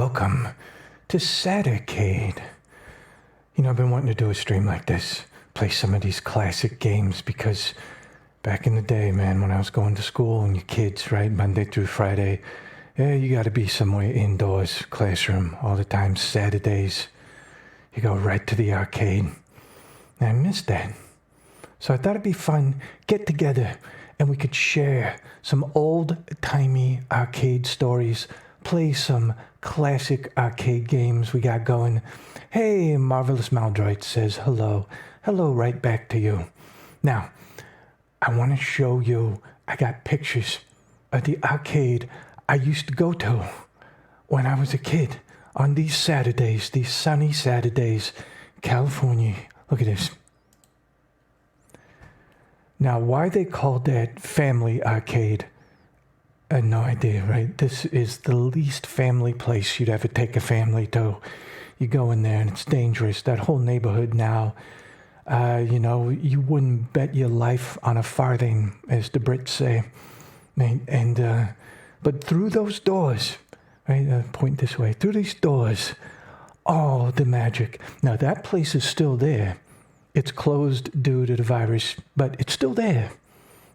welcome to Saturcade. You know, I've been wanting to do a stream like this, play some of these classic games, because back in the day, man, when I was going to school and your kids, right, Monday through Friday, yeah, you got to be somewhere indoors, classroom, all the time. Saturdays, you go right to the arcade. And I missed that. So I thought it'd be fun, get together, and we could share some old-timey arcade stories, play some classic arcade games we got going. Hey, Marvelous Maldroid says hello. Hello right back to you. Now, I want to show you, I got pictures of the arcade I used to go to when I was a kid on these Saturdays, these sunny Saturdays, California. Look at this. Now, why they called that family arcade, I had no idea, right? This is the least family place you'd ever take a family to. You go in there and it's dangerous. That whole neighborhood now, you wouldn't bet your life on a farthing, as the Brits say. But through those doors, right, point this way, through these doors, oh, the magic. Now, that place is still there. It's closed due to the virus, but it's still there,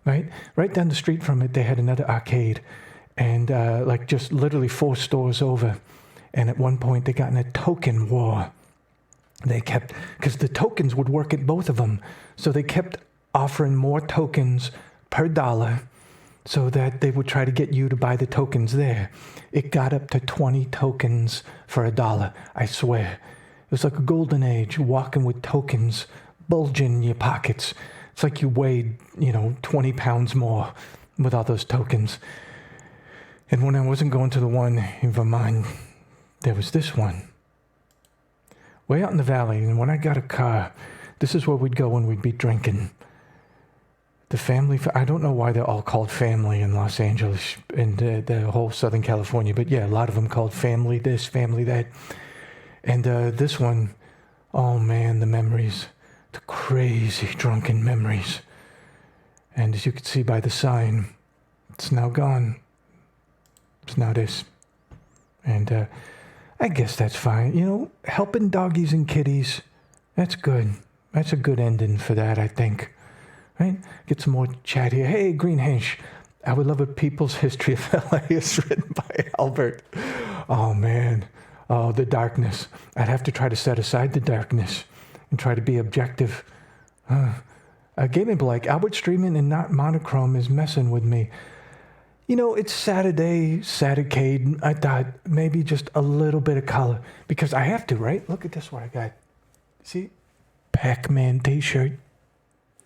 right? Right down the street from it, they had another arcade, and just literally 4 stores over. And at one point, they got in a token war. They kept, because the tokens would work at both of them, so they kept offering more tokens per dollar so that they would try to get you to buy the tokens there. It got up to 20 tokens for $1, I swear. It was like a golden age, walking with tokens bulging in your pockets. It's like you weighed, 20 pounds more with all those tokens. And when I wasn't going to the one in Vermont, there was this one. Way out in the valley, and when I got a car, this is where we'd go when we'd be drinking. The family, I don't know why they're all called family in Los Angeles and the whole Southern California, but yeah, a lot of them called family this, family that. And this one, oh man, the memories, the crazy drunken memories. And as you can see by the sign, it's now gone. It's now this. And I guess that's fine. Helping doggies and kitties, that's good. That's a good ending for that, I think. Right? Get some more chat here. Hey, Green Hench, I would love a People's History of LA is written by Albert. Oh, man. Oh, the darkness. I'd have to try to set aside the darkness and try to be objective. Gaming Blake, Albert streaming and not monochrome is messing with me. It's Saturcade. I thought maybe just a little bit of color because I have to, right? Look at this, what I got. See? Pac-Man t-shirt.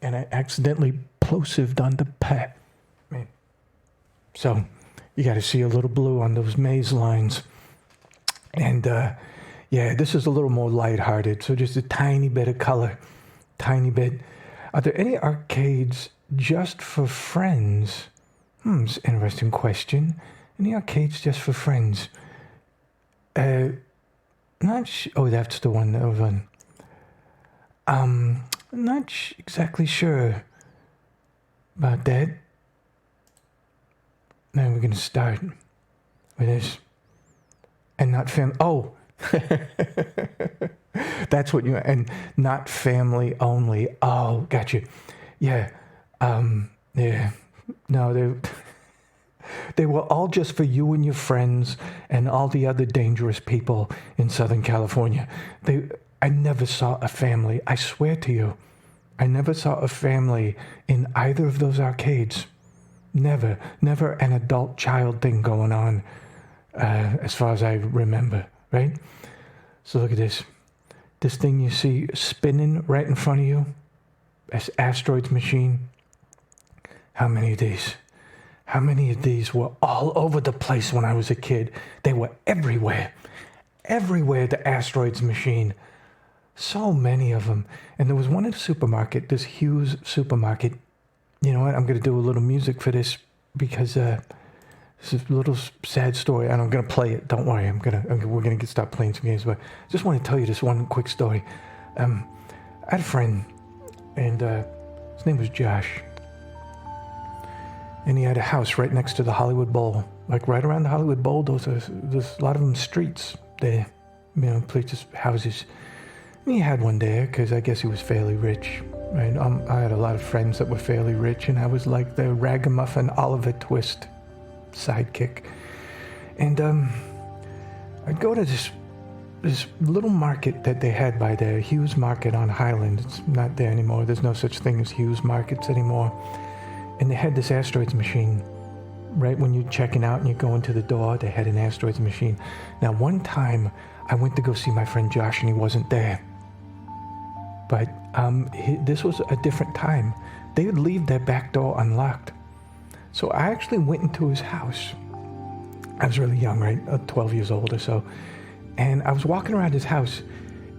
And I accidentally plosived on the Pac-Man. So you got to see a little blue on those maze lines. And this is a little more lighthearted. So just a tiny bit of color. Tiny bit. Are there any arcades just for friends? It's an interesting question. Any arcades just for friends? Oh, that's the one over. I'm not exactly sure about that. Now we're going to start with this. And not family. Oh, that's what you, and not family only. Oh, gotcha. Yeah. Yeah. No, they were all just for you and your friends and all the other dangerous people in Southern California. I never saw a family. I swear to you, I never saw a family in either of those arcades. Never an adult-child thing going on, as far as I remember, right? So look at this. This thing you see spinning right in front of you, that's Asteroid's machine. How many of these? How many of these were all over the place when I was a kid? They were everywhere. Everywhere, the Asteroids machine. So many of them. And there was one in the supermarket, this Hughes supermarket. You know what? I'm going to do a little music for this because this is a little sad story. And I'm going to play it. Don't worry. We're going to start playing some games. But I just want to tell you this one quick story. I had a friend, and his name was Josh. And he had a house right next to the Hollywood Bowl. Like right around the Hollywood Bowl, there's a lot of them streets there. Places, houses. And he had one there because I guess he was fairly rich. Right? I had a lot of friends that were fairly rich, and I was like the ragamuffin Oliver Twist sidekick. And I'd go to this little market that they had by there, Hughes Market on Highland. It's not there anymore. There's no such thing as Hughes Markets anymore. And they had this asteroids machine. Right when you're checking out and you go into the door, they had an asteroids machine. Now, one time, I went to go see my friend Josh, and he wasn't there. But this was a different time. They would leave their back door unlocked. So I actually went into his house. I was really young, right? 12 years old or so. And I was walking around his house,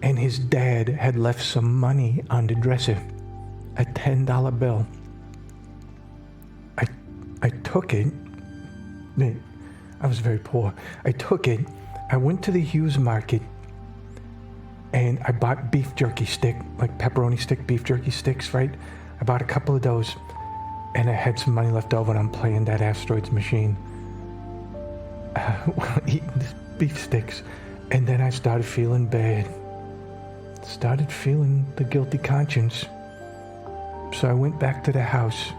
and his dad had left some money on the dresser, a $10 bill. I took it. I was very poor. I took it. I went to the Hughes Market, and I bought beef jerky stick, like pepperoni stick, beef jerky sticks, right? I bought a couple of those, and I had some money left over, and I'm playing that asteroids machine. Eating these beef sticks. And then I started feeling bad. Started feeling the guilty conscience. So I went back to the house,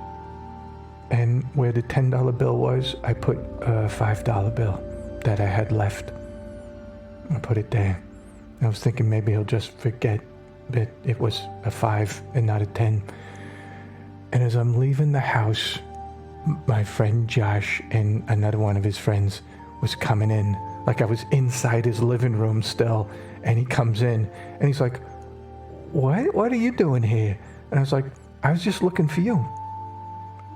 and where the $10 bill was, I put a $5 bill that I had left. I put it there. I was thinking maybe he'll just forget that it was a 5 and not a 10. And as I'm leaving the house, my friend Josh and another one of his friends was coming in. Like I was inside his living room still, and he comes in, and he's like, What are you doing here? And I was like, I was just looking for you.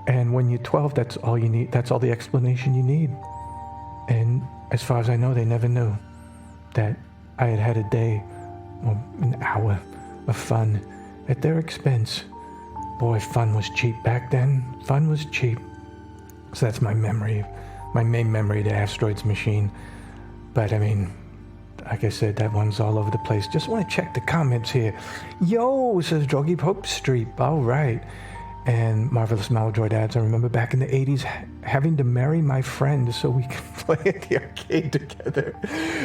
And when you're 12, that's all you need. That's all the explanation you need. And as far as I know, they never knew that I had had a day or an hour of fun at their expense. Boy, fun was cheap back then. Fun was cheap. So that's my memory, my main memory, the asteroids machine. But I mean, like I said, that one's all over the place. Just want to check the comments here. Yo, says Drogy Pope Street. All right. And Marvelous Maladroid adds, I remember back in the 80s having to marry my friend so we could play at the arcade together.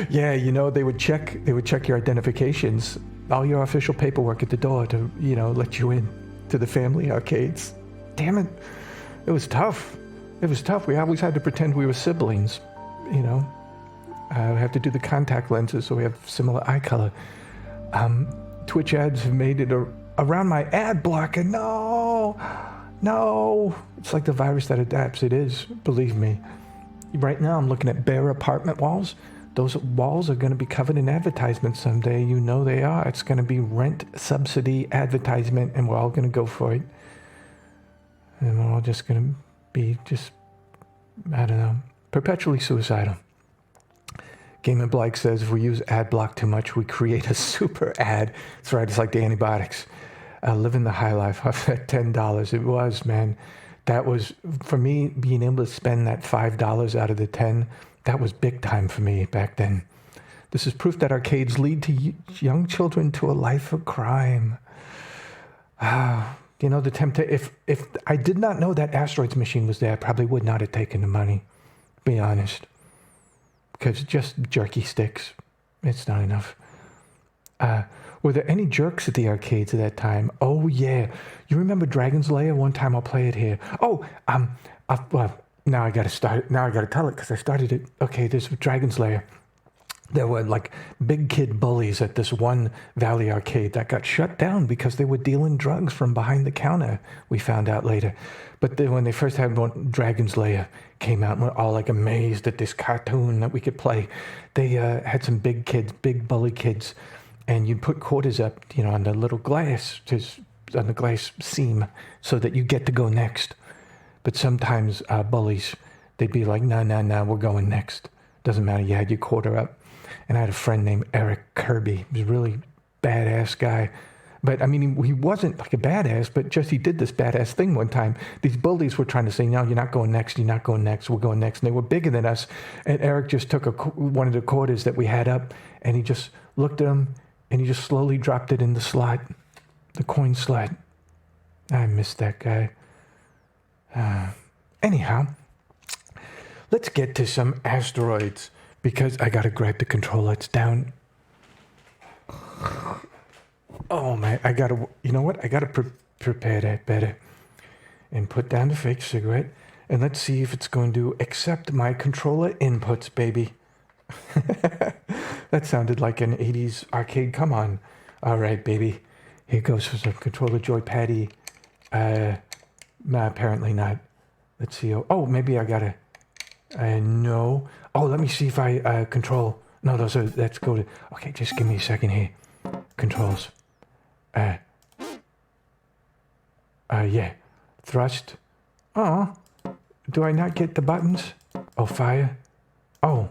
Yeah, they would check your identifications, all your official paperwork at the door to, let you in to the family arcades. Damn it. It was tough. We always had to pretend we were siblings, We have to do the contact lenses so we have similar eye color. Twitch ads have made it around my ad blocker. No. It's like the virus that adapts. It is, believe me. Right now I'm looking at bare apartment walls. Those walls are going to be covered in advertisements someday. They are. It's going to be rent subsidy advertisement, and we're all going to go for it. And we're all just going to be perpetually suicidal. Game & Blake says, if we use ad block too much, we create a super ad. That's right, it's like the antibiotics. Living the high life off that $10. It was, man. That was, for me, being able to spend that $5 out of the 10, that was big time for me back then. This is proof that arcades lead to young children to a life of crime. The temptation, if I did not know that asteroids machine was there, I probably would not have taken the money, to be honest. Because just jerky sticks, it's not enough. Were there any jerks at the arcades at that time? Oh, yeah. You remember Dragon's Lair? One time I'll play it here. Now I got to start it. Now I got to tell it because I started it. Okay, this was Dragon's Lair. There were like big kid bullies at this one Valley arcade that got shut down because they were dealing drugs from behind the counter, we found out later. But when they first had Dragon's Lair came out, and we're all like amazed at this cartoon that we could play. They had some big bully kids, and you'd put quarters up, on the little glass, on the glass seam, so that you get to go next. But sometimes bullies, they'd be like, no, we're going next. Doesn't matter, you had your quarter up. And I had a friend named Eric Kirby. He was a really badass guy. But, he wasn't like a badass, but just he did this badass thing one time. These bullies were trying to say, no, you're not going next, we're going next. And they were bigger than us. And Eric just took one of the quarters that we had up, and he just looked at them, and he just slowly dropped it in the slot, the coin slot. I miss that guy. Anyhow, let's get to some asteroids because I gotta grab the controller. It's down. Oh man, I gotta. You know what? I gotta prepare that better and put down the fake cigarette. And let's see if it's going to accept my controller inputs, baby. That sounded like an 80s arcade. Come on. All right, baby. Here goes for some controller joypaddy. Nah, apparently not. Let's see. Oh, maybe I gotta. No. Oh, let me see if I control. No, that's go to. Okay, just give me a second here. Controls. Yeah. Thrust. Oh. Do I not get the buttons? Oh, fire. Oh.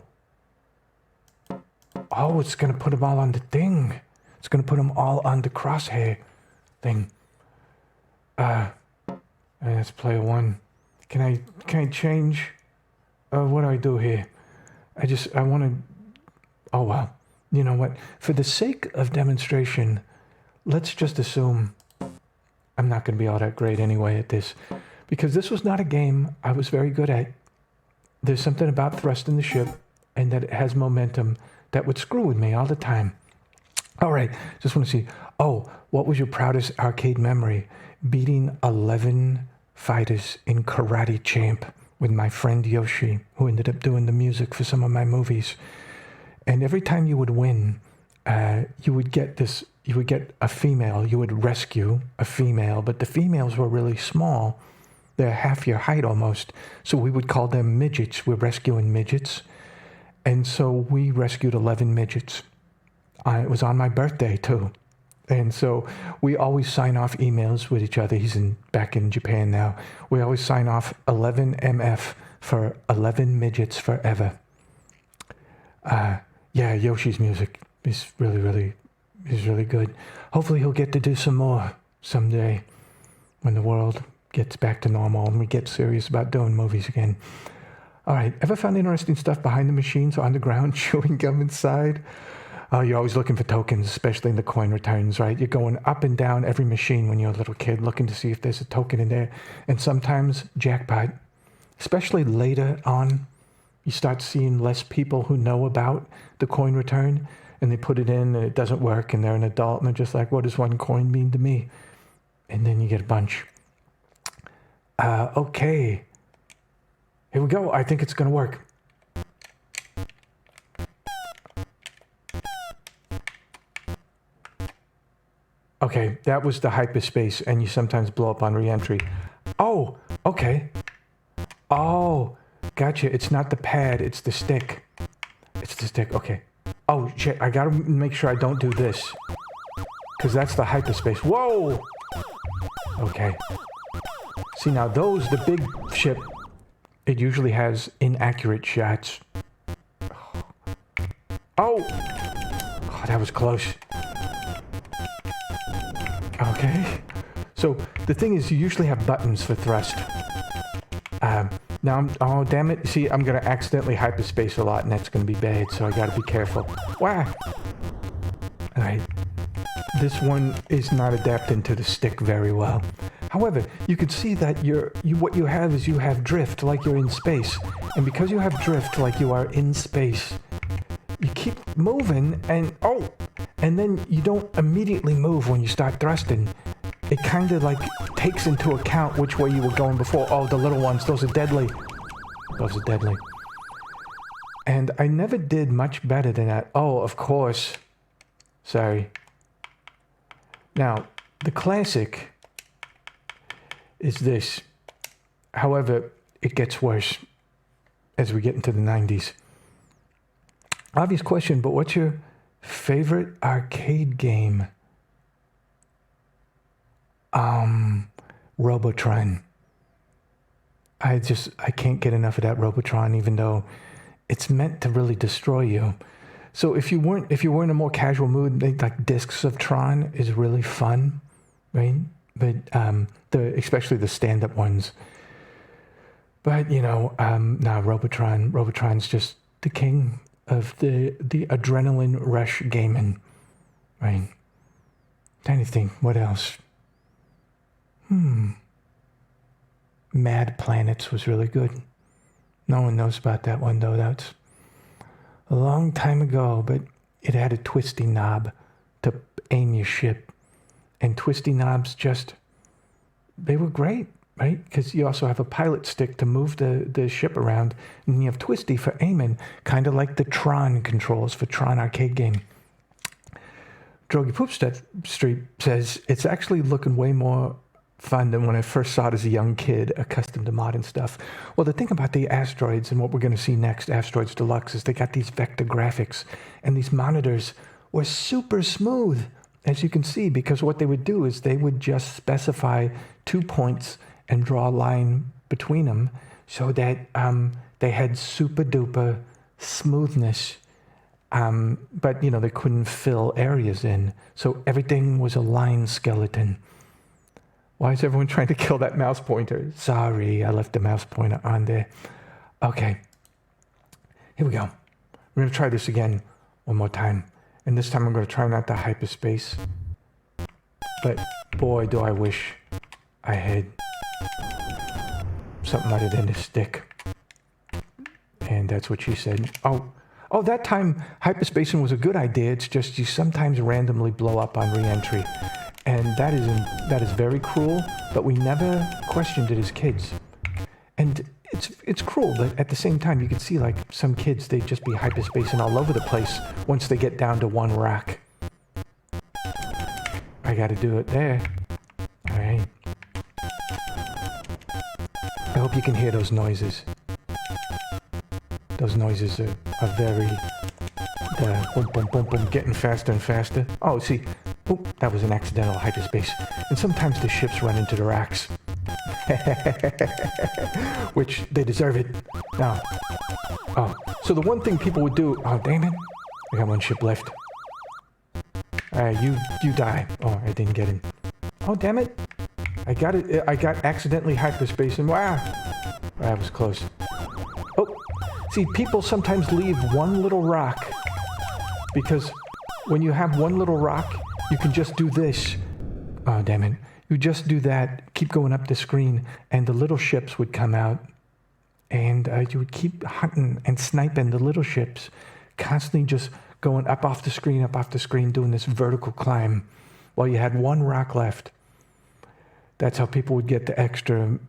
Oh, it's going to put them all on the thing. It's going to put them all on the crosshair thing. That's player one. Can I change? What do I do here? I want to... Oh, well. You know what? For the sake of demonstration, let's just assume I'm not going to be all that great anyway at this. Because this was not a game I was very good at. There's something about thrusting the ship and that it has momentum that would screw with me all the time. All right, just want to see. Oh, what was your proudest arcade memory? Beating 11 fighters in Karate Champ with my friend Yoshi, who ended up doing the music for some of my movies. And every time you would win, you would get a female. You would rescue a female, but the females were really small. They're half your height almost. So we would call them midgets. We're rescuing midgets. And so we rescued 11 midgets. It was on my birthday too. And so we always sign off emails with each other. He's back in Japan now. We always sign off 11 MF for 11 midgets forever. Yeah, Yoshi's music is really good. Hopefully he'll get to do some more someday when the world gets back to normal and we get serious about doing movies again. All right, ever found interesting stuff behind the machines or on the ground, chewing gum inside? Oh, you're always looking for tokens, especially in the coin returns, right? You're going up and down every machine when you're a little kid, looking to see if there's a token in there. And sometimes jackpot, especially later on, you start seeing less people who know about the coin return, and they put it in and it doesn't work, and they're an adult, and they're just like, what does one coin mean to me? And then you get a bunch. Okay. Here we go. I think it's going to work. Okay, that was the hyperspace, and you sometimes blow up on re-entry. Oh, okay. Oh, gotcha. It's not the pad, it's the stick. It's the stick, okay. Oh, shit, I gotta make sure I don't do this. Because that's the hyperspace. Whoa! Okay. See, now those, the big ship, it usually has inaccurate shots. Oh! Oh, that was close. Okay. So, the thing is, you usually have buttons for thrust. Now, oh, damn it. See, I'm going to accidentally hyperspace a lot, and that's going to be bad, so I got to be careful. Wow! Alright. This one is not adapting to the stick very well. However, you can see that what you have is you have drift like you're in space. And because you have drift like you are in space, you keep moving and then you don't immediately move when you start thrusting. It kind of like takes into account which way you were going before. Oh, the little ones, those are deadly. Those are deadly. And I never did much better than that. Oh, of course. Sorry. Now, the classic is this. However, it gets worse as we get into the 90s. Obvious question, but what's your favorite arcade game? Robotron. I can't get enough of that Robotron, even though it's meant to really destroy you. So if you were in a more casual mood, like Discs of Tron is really fun, right? But especially the stand-up ones. But Robotron's just the king of the adrenaline rush gaming, right? Trying to think, what else? Mad Planets was really good. No one knows about that one, though. That's a long time ago, but it had a twisty knob to aim your ship. And twisty knobs they were great, right? Because you also have a pilot stick to move the ship around, and you have twisty for aiming, kind of like the Tron controls for Tron arcade game. Drogy Poopstep Street says, it's actually looking way more fun than when I first saw it as a young kid, accustomed to modern stuff. Well, the thing about the Asteroids and what we're going to see next, Asteroids Deluxe, is they got these vector graphics, and these monitors were super smooth, as you can see, because what they would do is they would just specify 2 points and draw a line between them so that they had super duper smoothness. But, they couldn't fill areas in. So everything was a line skeleton. Why is everyone trying to kill that mouse pointer? Sorry, I left the mouse pointer on there. Okay. Here we go. We're going to try this again one more time. And this time I'm going to try not to hyperspace. But boy, do I wish I had something other than this stick. And that's what she said. Oh, that time hyperspacing was a good idea. It's just you sometimes randomly blow up on re-entry. And that is very cruel, but we never questioned it as kids. And it's cruel, but at the same time, you can see like some kids, they'd just be hyperspacing all over the place once they get down to one rack. I gotta do it there. All right. I hope you can hear those noises. Those noises are very, boom, boom, boom, boom, getting faster and faster. Oh, see, oh, that was an accidental hyperspace. And sometimes the ships run into the racks. Which they deserve it. Now, so the one thing people would do, oh, damn it, I got one ship left. You die. Oh, I didn't get in. Oh, damn it. I got it. I got accidentally hyperspace and wow. That was close. Oh, see, people sometimes leave one little rock because when you have one little rock, you can just do this. Oh, damn it. You just do that, keep going up the screen, and the little ships would come out, and you would keep hunting and sniping the little ships, constantly just going up off the screen, doing this vertical climb, while you had one rock left. That's how people would get the extra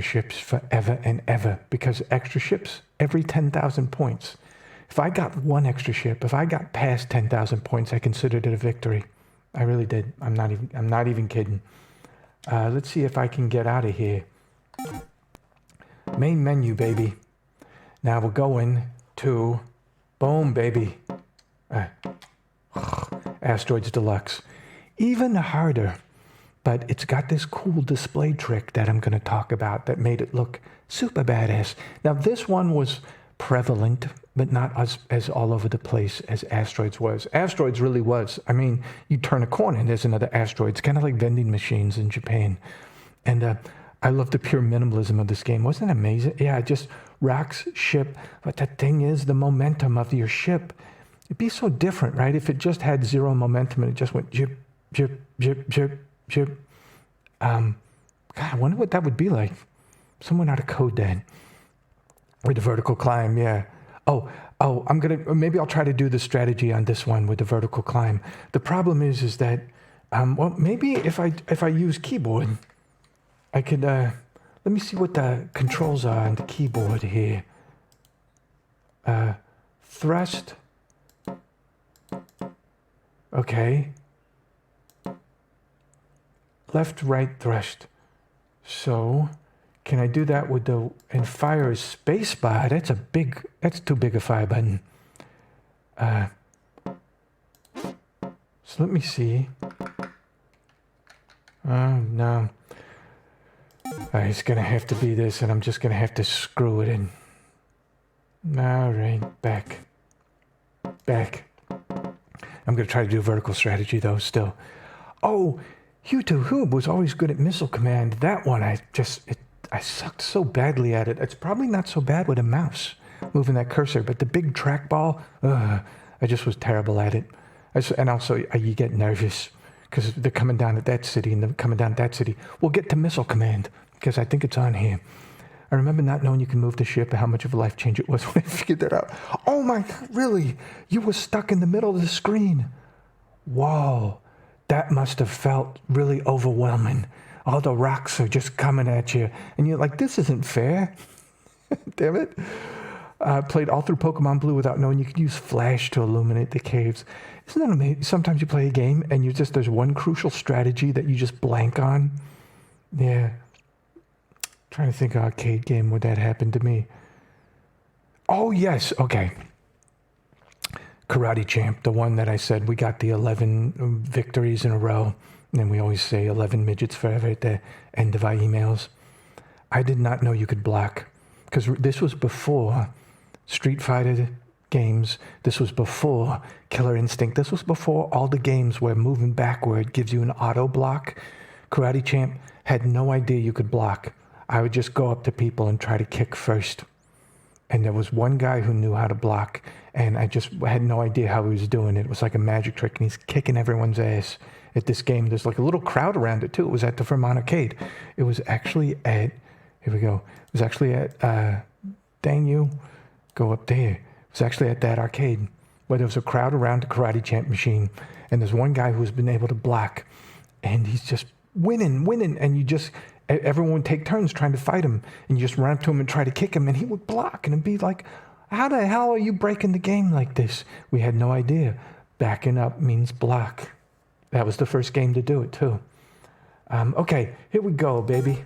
ships forever and ever, because extra ships every 10,000 points. If I got one extra ship, if I got past 10,000 points, I considered it a victory. I really did. I'm not even kidding. Let's see if I can get out of here. Main menu, baby. Now we're going to, boom, baby. Asteroids Deluxe. Even harder, but it's got this cool display trick that I'm going to talk about that made it look super badass. Now this one was prevalent, but not as all over the place as Asteroids was. Asteroids really was. I mean, you turn a corner and there's another asteroid. It's kind of like vending machines in Japan. And I love the pure minimalism of this game. Wasn't it amazing? Yeah, just rocks, ship. But the thing is, the momentum of your ship, it'd be so different, right? If it just had zero momentum and it just went jip, jip, jip, jip, jip. God, I wonder what that would be like. Someone ought to code that. With the vertical climb, yeah. Oh, maybe I'll try to do the strategy on this one with the vertical climb. The problem is that, well, maybe if I use keyboard, I could, let me see what the controls are on the keyboard here. Thrust. Okay. Left, right, thrust. So, can I do that with and fire is spacebar? That's too big a fire button. So let me see. No. It's gonna have to be this, and I'm just gonna have to screw it in. All right, back. I'm gonna try to do vertical strategy though, still. Oh, Hoob was always good at missile command. That one, I sucked so badly at it. It's probably not so bad with a mouse moving that cursor, but the big trackball, I just was terrible at it. And also, you get nervous because they're coming down at that city and they're coming down at that city. We'll get to missile command. because I think it's on here. I remember not knowing you can move the ship and how much of a life change it was when I figured that out. Oh my, really? You were stuck in the middle of the screen. Whoa, that must have felt really overwhelming. All the rocks are just coming at you. And you're like, this isn't fair. Damn it. Played all through Pokemon Blue without knowing you could use flash to illuminate the caves. Isn't that amazing? Sometimes you play a game and there's one crucial strategy that you just blank on. Yeah. Trying to think of arcade game where that happened to me. Oh, yes. Okay. Karate Champ, the one that I said we got the 11 victories in a row. And then we always say 11 midgets forever at the end of our emails. I did not know you could block. Because this was before Street Fighter games. This was before Killer Instinct. This was before all the games where moving backward gives you an auto block. Karate Champ had no idea you could block. I would just go up to people and try to kick first. And there was one guy who knew how to block, and I just had no idea how he was doing it. It was like a magic trick, and he's kicking everyone's ass at this game. There's like a little crowd around it, too. It was at the Vermont Arcade. It was actually at, here we go. It was actually at, dang you, go up there. It was actually at that arcade where there was a crowd around the Karate Champ machine, and there's one guy who's been able to block, and he's just winning, and you just... Everyone would take turns trying to fight him, and you just run up to him and try to kick him, and he would block, and it'd be like, how the hell are you breaking the game like this? We had no idea. Backing up means block. That was the first game to do it, too. Okay, here we go, baby.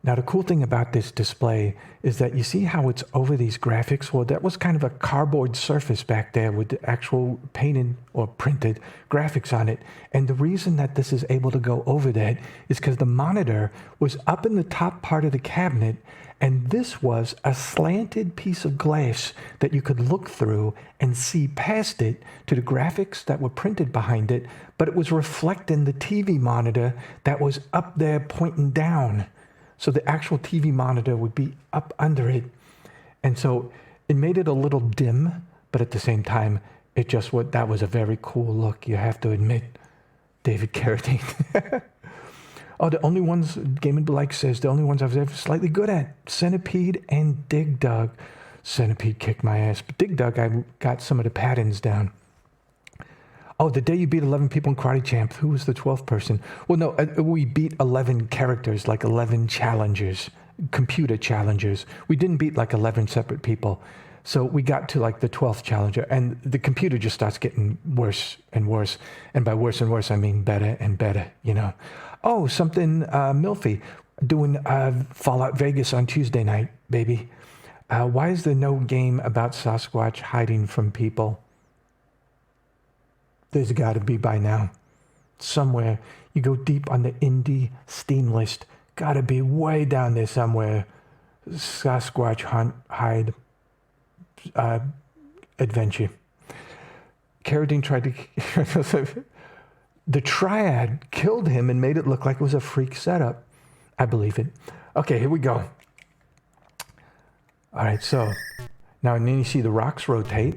Now, the cool thing about this display is that you see how it's over these graphics? Well, that was kind of a cardboard surface back there with the actual painted or printed graphics on it. And the reason that this is able to go over that is because the monitor was up in the top part of the cabinet, and this was a slanted piece of glass that you could look through and see past it to the graphics that were printed behind it, but it was reflecting the TV monitor that was up there pointing down. So the actual TV monitor would be up under it. And so it made it a little dim, but at the same time, that was a very cool look, you have to admit. David Carradine. Oh, the only ones, Game and Like says, the only ones I was ever slightly good at, Centipede and Dig Dug. Centipede kicked my ass, but Dig Dug, I got some of the patterns down. Oh, the day you beat 11 people in Karate Champ, who was the 12th person? Well, no, we beat 11 characters, like 11 challengers, computer challengers. We didn't beat like 11 separate people. So we got to like the 12th challenger, and the computer just starts getting worse and worse. And by worse and worse, I mean better and better, you know. Oh, something Milfy, doing Fallout Vegas on Tuesday night, baby. Why is there no game about Sasquatch hiding from people? There's got to be by now. Somewhere. You go deep on the indie Steam list. Got to be way down there somewhere. Sasquatch hide adventure. Carradine tried to... The Triad killed him and made it look like it was a freak setup. I believe it. Okay, here we go. All right, so... Now, and then you see the rocks rotate.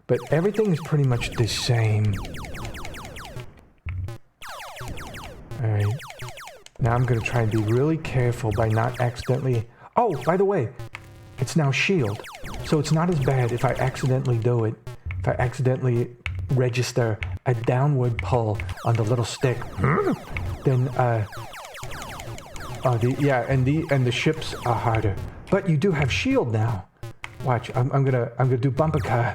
But everything is pretty much the same. Alright. Now I'm going to try and be really careful by not accidentally... Oh, by the way, it's now shield. So it's not as bad if I accidentally do it. If I accidentally register a downward pull on the little stick. Then, and the ships are harder. But you do have shield now. Watch, I'm gonna do bumper car.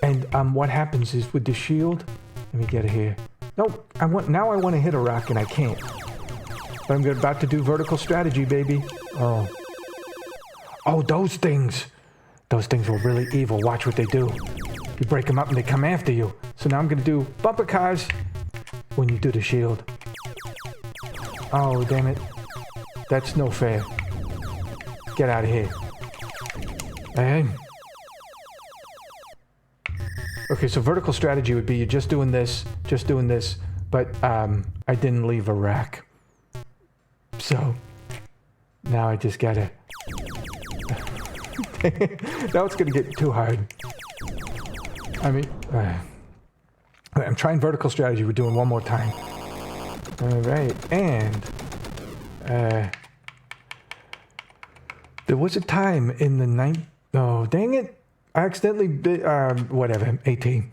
And what happens is with the shield, let me get it here. No, I want to hit a rock and I can't. But I'm about to do vertical strategy, baby. Oh, those things were really evil. Watch what they do. You break them up and they come after you. So now I'm gonna do bumper cars when you do the shield. Oh, damn it. That's no fair. Get out of here. And okay, so vertical strategy would be you're just doing this, but I didn't leave a rack. So now I just gotta... Now it's gonna get too hard. I mean, I'm trying vertical strategy. We're doing one more time. All right, and There was a time in the oh, dang it. I accidentally did, whatever, 18.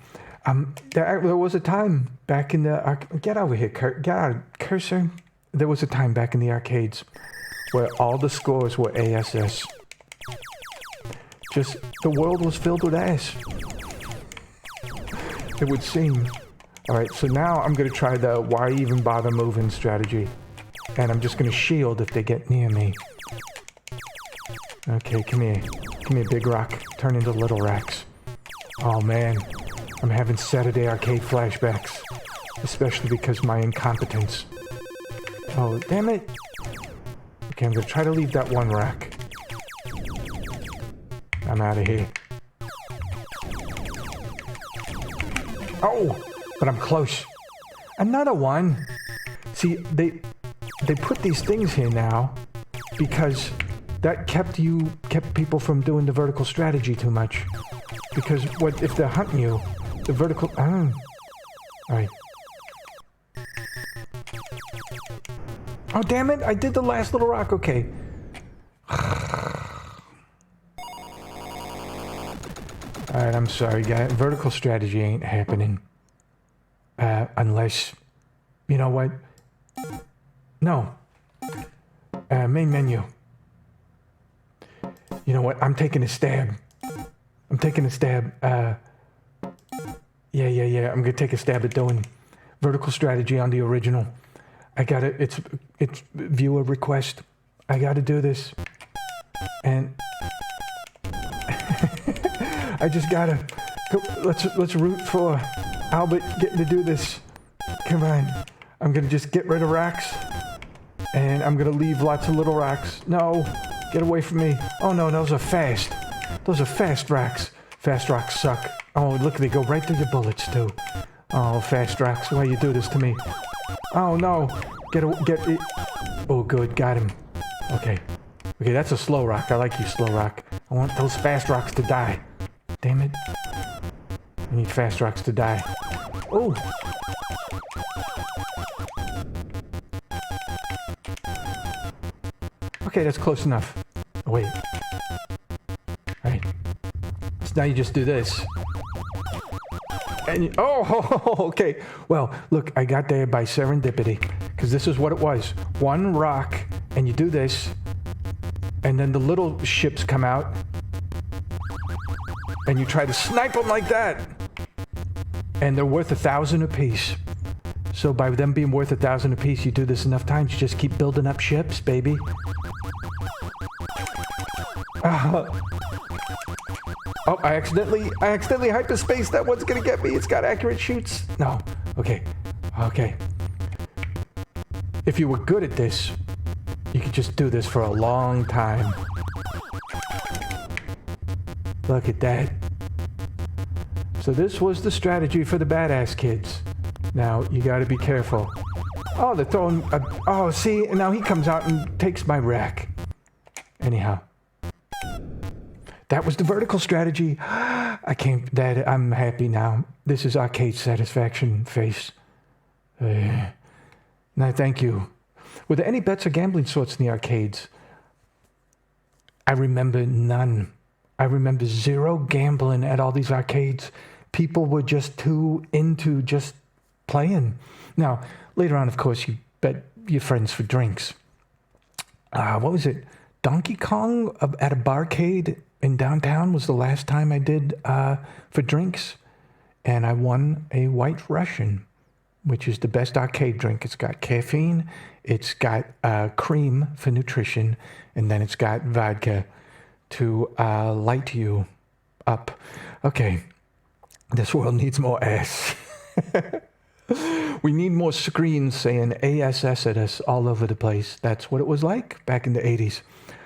There was a time back in the, get over here, get out, cursor. There was a time back in the arcades where all the scores were ASS. Just, the world was filled with ass. It would seem. Alright, so now I'm going to try the why even bother moving strategy. And I'm just going to shield if they get near me. Okay, come here. Come here, big rock. Turn into little racks. Oh man, I'm having Saturday arcade flashbacks. Especially because of my incompetence. Oh, damn it. Okay, I'm going to try to leave that one rack. I'm out of here. Oh, but I'm close. Another one. See, they put these things here now because that kept people from doing the vertical strategy too much. Because what if they're hunting you, the vertical. All right. Oh damn it! I did the last little rock. Okay. Alright, I'm sorry, guys. Vertical strategy ain't happening. Unless... You know what? No. Main menu. You know what? I'm taking a stab. I'm taking a stab. Yeah. I'm gonna take a stab at doing vertical strategy on the original. I gotta... It's viewer request. I gotta do this. And... I just gotta go, let's root for Albert getting to do this. Come on. I'm gonna just get rid of racks. And I'm gonna leave lots of little racks. No, get away from me. Oh no, those are fast. Those are fast racks. Fast racks suck. Oh look, they go right through your bullets too. Oh, fast racks, why you do this to me? Oh no, get it. Oh good, got him. Okay, that's a slow rock. I like you, slow rock. I want those fast rocks to die. Damn it. I need fast rocks to die. Oh! Okay, that's close enough. Oh, wait. Alright. So now you just do this. And okay. Well, look, I got there by serendipity. Because this is what it was. One rock, and you do this. And then the little ships come out. And you try to snipe them like that. And they're worth 1,000 apiece. So by them being worth 1,000 apiece, you do this enough times, you just keep building up ships, baby. Oh, I accidentally hyperspace. That one's gonna get me. It's got accurate shoots. No. Okay. If you were good at this, you could just do this for a long time. Look at that. So this was the strategy for the badass kids. Now, you gotta be careful. Oh, they're throwing... oh, see? And now he comes out and takes my rack. Anyhow. That was the vertical strategy. I'm happy now. This is arcade satisfaction face. No, thank you. Were there any bets or gambling sorts in the arcades? I remember none. I remember zero gambling at all these arcades. People were just too into just playing. Now, later on, of course, you bet your friends for drinks. What was it? Donkey Kong at a barcade in downtown was the last time I did for drinks. And I won a White Russian, which is the best arcade drink. It's got caffeine, it's got cream for nutrition, and then it's got vodka to light you up. Okay, this world needs more ass. We need more screens saying ASS at us all over the place. That's what it was like back in the 80s.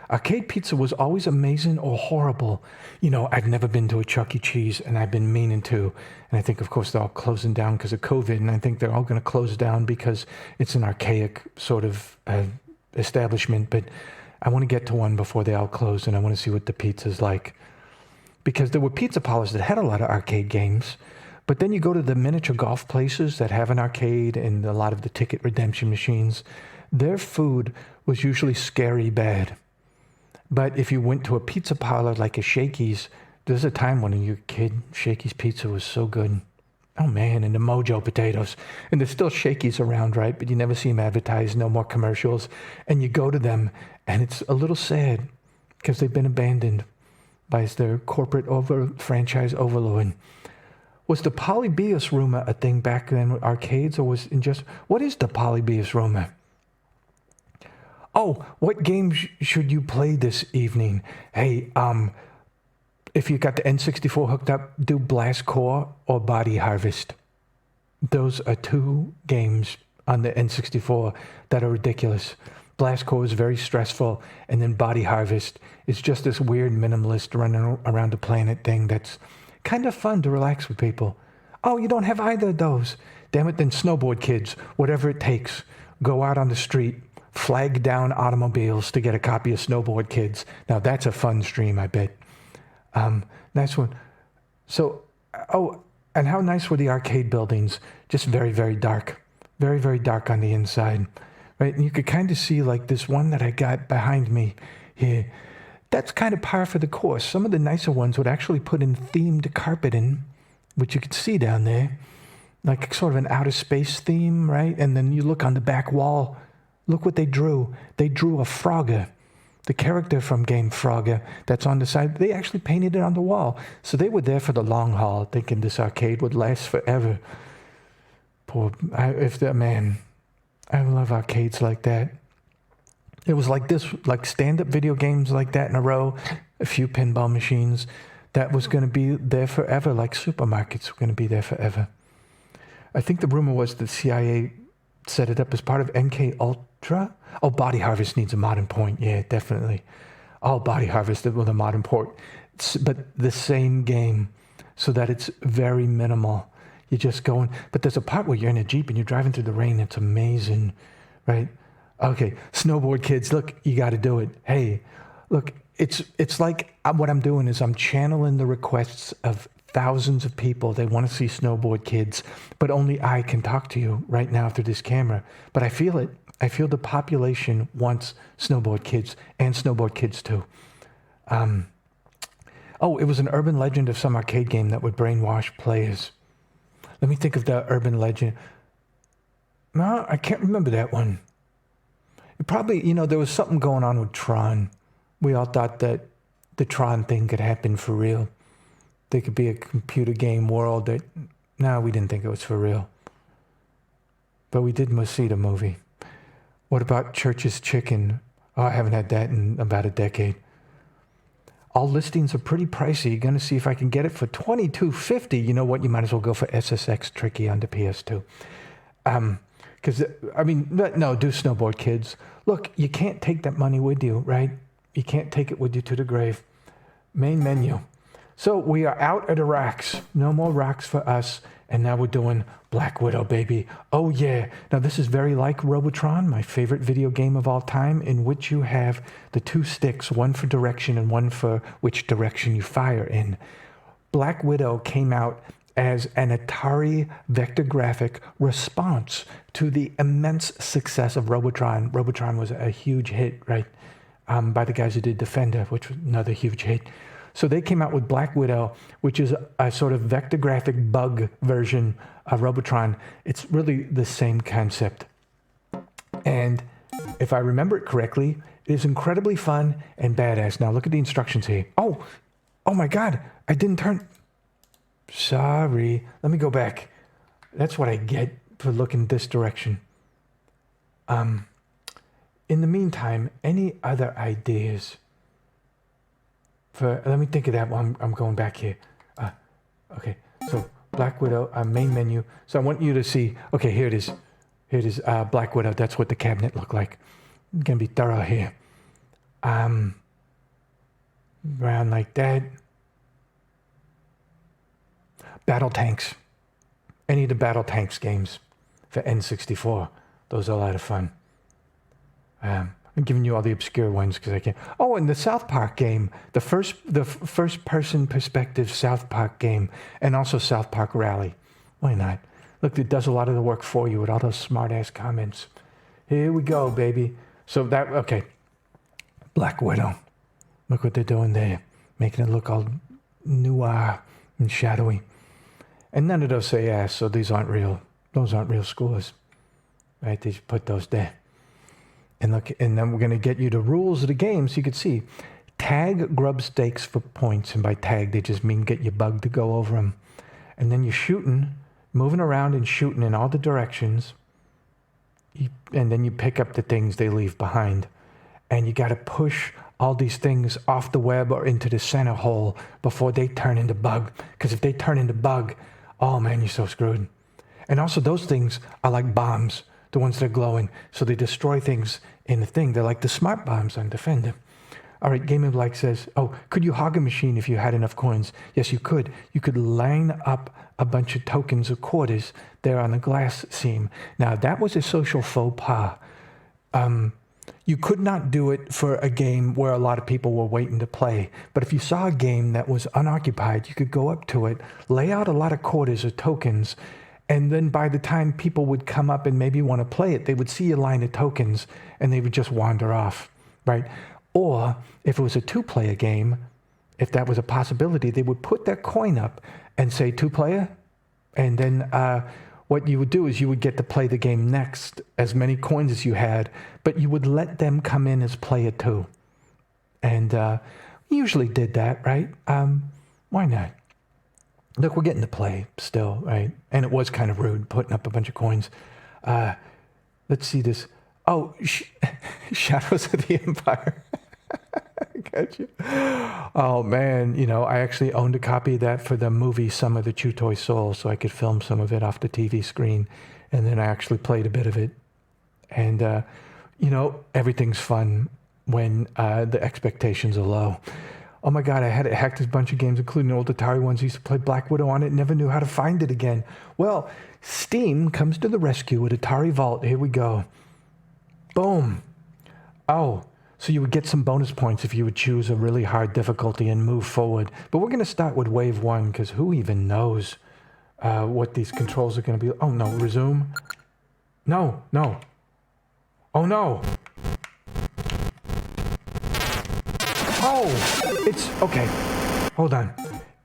Arcade pizza was always amazing or horrible. You know, I've never been to a Chuck E. Cheese, and I've been meaning to. And I think, of course, they're all closing down because of COVID, and I think they're all going to close down because it's an archaic sort of establishment. But I want to get to one before they all close, and I want to see what the pizza's like. Because there were pizza parlors that had a lot of arcade games, but then you go to the miniature golf places that have an arcade and a lot of the ticket redemption machines. Their food was usually scary bad. But if you went to a pizza parlor like a Shakey's, there's a time when you were a kid, Shakey's pizza was so good. Oh man, and the Mojo potatoes. And there's still Shakey's around, right? But you never see them advertised, no more commercials. And you go to them, and it's a little sad because they've been abandoned by their corporate franchise overlord. Was the Polybius rumor a thing back then with arcades, or was it just, what is the Polybius rumor? Oh, what games should you play this evening? Hey, if you got the N64 hooked up, do Blast Core or Body Harvest. Those are two games on the N64 that are ridiculous. Blast Core is very stressful, and then Body Harvest is just this weird minimalist running around the planet thing that's kind of fun to relax with people. Oh, you don't have either of those. Damn it, then Snowboard Kids, whatever it takes. Go out on the street, flag down automobiles to get a copy of Snowboard Kids. Now that's a fun stream, I bet. Nice one. So, oh, and how nice were the arcade buildings? Just very, very dark. Very, very dark on the inside. Right? And you could kind of see like this one that I got behind me here. That's kind of par for the course. Some of the nicer ones would actually put in themed carpeting, which you could see down there. Like sort of an outer space theme, right? And then you look on the back wall. Look what they drew. They drew a Frogger. The character from game Frogger that's on the side, they actually painted it on the wall. So they were there for the long haul, thinking this arcade would last forever. Man, I love arcades like that. It was like this, like stand-up video games like that in a row, a few pinball machines. That was going to be there forever, like supermarkets were going to be there forever. I think the rumor was the CIA set it up as part of MK Ultra. Oh, Body Harvest needs a modern point. Yeah, definitely. Oh, Body Harvest with a modern port. But the same game, so that it's very minimal. You're just going, but there's a part where you're in a Jeep and you're driving through the rain. It's amazing, right? Okay, Snowboard Kids, look, you got to do it. Hey, look, it's like what I'm doing is I'm channeling the requests of thousands of people. They want to see Snowboard Kids, but only I can talk to you right now through this camera. But I feel it. I feel the population wants Snowboard Kids and Snowboard Kids 2. Oh, it was an urban legend of some arcade game that would brainwash players. Let me think of the urban legend. No, I can't remember that one. It probably, there was something going on with Tron. We all thought that the Tron thing could happen for real. There could be a computer game world that, no, we didn't think it was for real. But we did must see the movie. What about Church's Chicken? Oh, I haven't had that in about a decade. All listings are pretty pricey. You're going to see if I can get it for $22.50. You know what? You might as well go for SSX Tricky on the PS2. Because, no, do Snowboard Kids. Look, you can't take that money with you, right? You can't take it with you to the grave. Main menu. So we are out of the racks. No more racks for us. And now we're doing Black Widow, baby. Oh, yeah. Now, this is very like Robotron, my favorite video game of all time, in which you have the two sticks, one for direction and one for which direction you fire in. Black Widow came out as an Atari vector graphic response to the immense success of Robotron. Robotron was a huge hit, right, by the guys who did Defender, which was another huge hit. So they came out with Black Widow, which is a sort of vector graphic bug version of Robotron. It's really the same concept. And if I remember it correctly, it is incredibly fun and badass. Now look at the instructions here. Oh my God, I didn't turn. Sorry, let me go back. That's what I get for looking this direction. In the meantime, any other ideas? Let me think of that while I'm going back here. Okay, so Black Widow, main menu. So I want you to see, okay, here it is. Here it is, Black Widow. That's what the cabinet looked like. I'm going to be thorough here. Round like that. Battle Tanks. Any of the Battle Tanks games for N64. Those are a lot of fun. I'm giving you all the obscure ones because I can't. Oh, and the South Park game, the first person perspective South Park game, and also South Park Rally. Why not? Look, it does a lot of the work for you with all those smart ass comments. Here we go, baby. So that, okay. Black Widow. Look what they're doing there. Making it look all noir and shadowy. And none of those say ass, so these aren't real. Those aren't real scores. Right? They just put those there. And look, and then we're going to get you the rules of the game so you can see. Tag grub stakes for points. And by tag, they just mean get your bug to go over them. And then you're shooting, moving around and shooting in all the directions. And then you pick up the things they leave behind. And you got to push all these things off the web or into the center hole before they turn into bug. Because if they turn into bug, oh man, you're so screwed. And also those things are like bombs, the ones that are glowing. So they destroy things in the thing. They're like the smart bombs on Defender. All right, Game of Like says, oh, could you hog a machine if you had enough coins? Yes, you could. You could line up a bunch of tokens of quarters there on the glass seam. Now, that was a social faux pas. You could not do it for a game where a lot of people were waiting to play. But if you saw a game that was unoccupied, you could go up to it, lay out a lot of quarters or tokens, and then by the time people would come up and maybe want to play it, they would see a line of tokens and they would just wander off, right? Or if it was a two-player game, if that was a possibility, they would put that coin up and say two-player. And then what you would do is you would get to play the game next, as many coins as you had, but you would let them come in as player two. And we usually did that, right? Why not? Look, we're getting to play still, right? And it was kind of rude putting up a bunch of coins. Let's see this. Oh, Shadows of the Empire. Gotcha. Oh, man. You know, I actually owned a copy of that for the movie Some of the Chew Toy Soul, so I could film some of it off the TV screen. And then I actually played a bit of it. And, you know, everything's fun when the expectations are low. Oh my God, I had it hacked a bunch of games, including old Atari ones. I used to play Black Widow on it, never knew how to find it again. Well, Steam comes to the rescue with Atari Vault. Here we go. Boom. Oh, so you would get some bonus points if you would choose a really hard difficulty and move forward. But we're going to start with Wave 1, because who even knows what these controls are going to be. Oh, no, resume. No, no. Oh, no. Oh, it's, okay, hold on.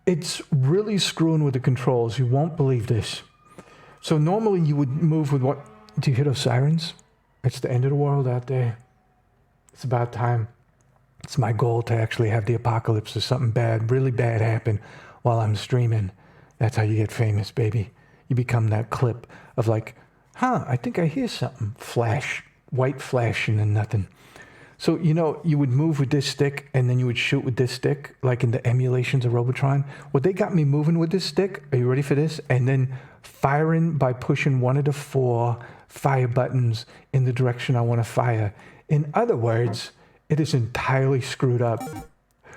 It's really screwing with the controls. You won't believe this. So normally you would move with what? Do you hear those sirens? It's the end of the world out there. It's about time. It's my goal to actually have the apocalypse or something bad, really bad happen while I'm streaming. That's how you get famous, baby. You become that clip of like, I think I hear something. Flash, white flash and then nothing. So, you know, you would move with this stick and then you would shoot with this stick, like in the emulations of Robotron. Well, they got me moving with this stick. Are you ready for this? And then firing by pushing one of the 4 fire buttons in the direction I want to fire. In other words, it is entirely screwed up,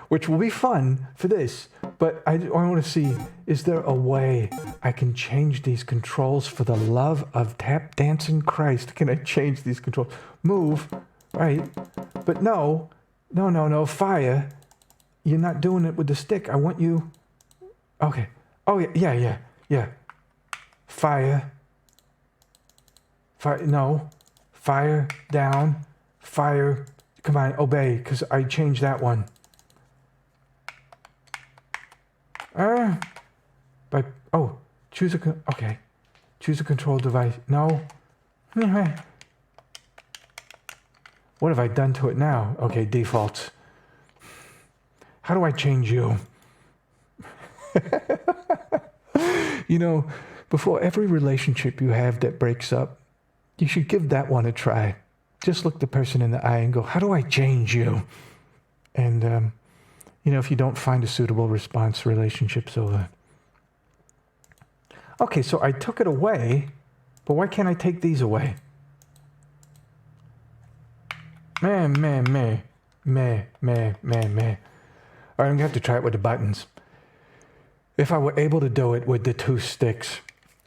which will be fun for this. But I want to see, is there a way I can change these controls for the love of tap dancing Christ? Can I change these controls? Move. Right, but no, fire. You're not doing it with the stick. I want you. Okay. Oh yeah. Fire. No. Fire down. Fire. Come on, obey, because I changed that one. Choose a. Okay. Choose a control device. No. What have I done to it now? Okay, defaults. How do I change you? You know, before every relationship you have that breaks up, you should give that one a try. Just look the person in the eye and go, how do I change you? And, you know, if you don't find a suitable response, relationship's over. Okay, so I took it away, but why can't I take these away? Man. All right, I'm going to have to try it with the buttons. If I were able to do it with the 2 sticks,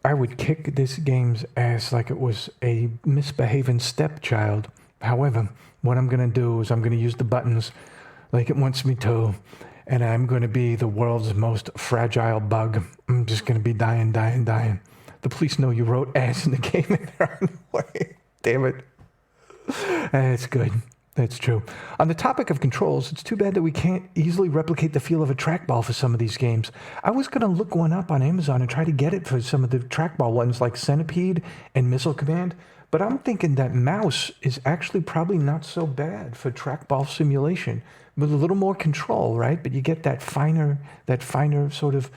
I would kick this game's ass like it was a misbehaving stepchild. However, what I'm going to do is I'm going to use the buttons like it wants me to, and I'm going to be the world's most fragile bug. I'm just going to be dying. The police know you wrote ass in the game and they're on the way. Damn it. It's good. That's true. On the topic of controls, it's too bad that we can't easily replicate the feel of a trackball for some of these games. I was going to look one up on Amazon and try to get it for some of the trackball ones like Centipede and Missile Command, but I'm thinking that mouse is actually probably not so bad for trackball simulation. With a little more control, right? But you get that finer sort of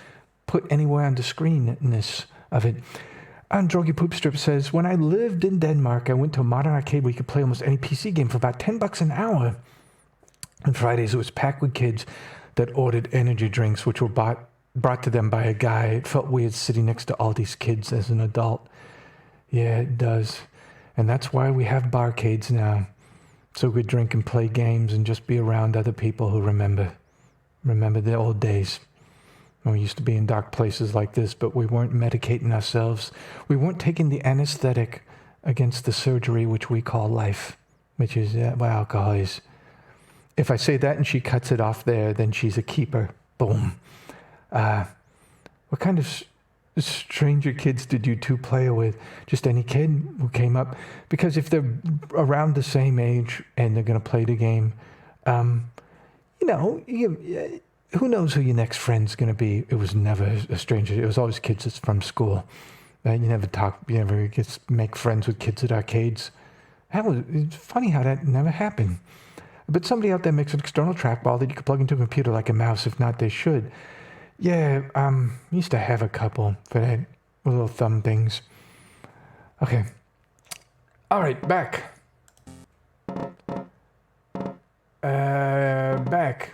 put anywhere on the screenness of it. Androgi Poopstrip says, when I lived in Denmark, I went to a modern arcade where you could play almost any PC game for about $10 an hour. On Fridays, it was packed with kids that ordered energy drinks, which were brought to them by a guy. It felt weird sitting next to all these kids as an adult. Yeah, it does. And that's why we have barcades now. So we could drink and play games and just be around other people who remember the old days. We used to be in dark places like this, but we weren't medicating ourselves. We weren't taking the anesthetic against the surgery which we call life, which is what alcohol is. If I say that and she cuts it off there, then she's a keeper. Boom. What kind of stranger kids did you two play with? Just any kid who came up? Because if they're around the same age and they're going to play the game, who knows who your next friend's going to be? It was never a stranger. It was always kids that's from school. You never make friends with kids at arcades. It's funny how that never happened. But somebody out there makes an external trackball that you can plug into a computer like a mouse. If not, they should. Yeah, used to have a couple for that, with little thumb things. Okay. All right, back. Back.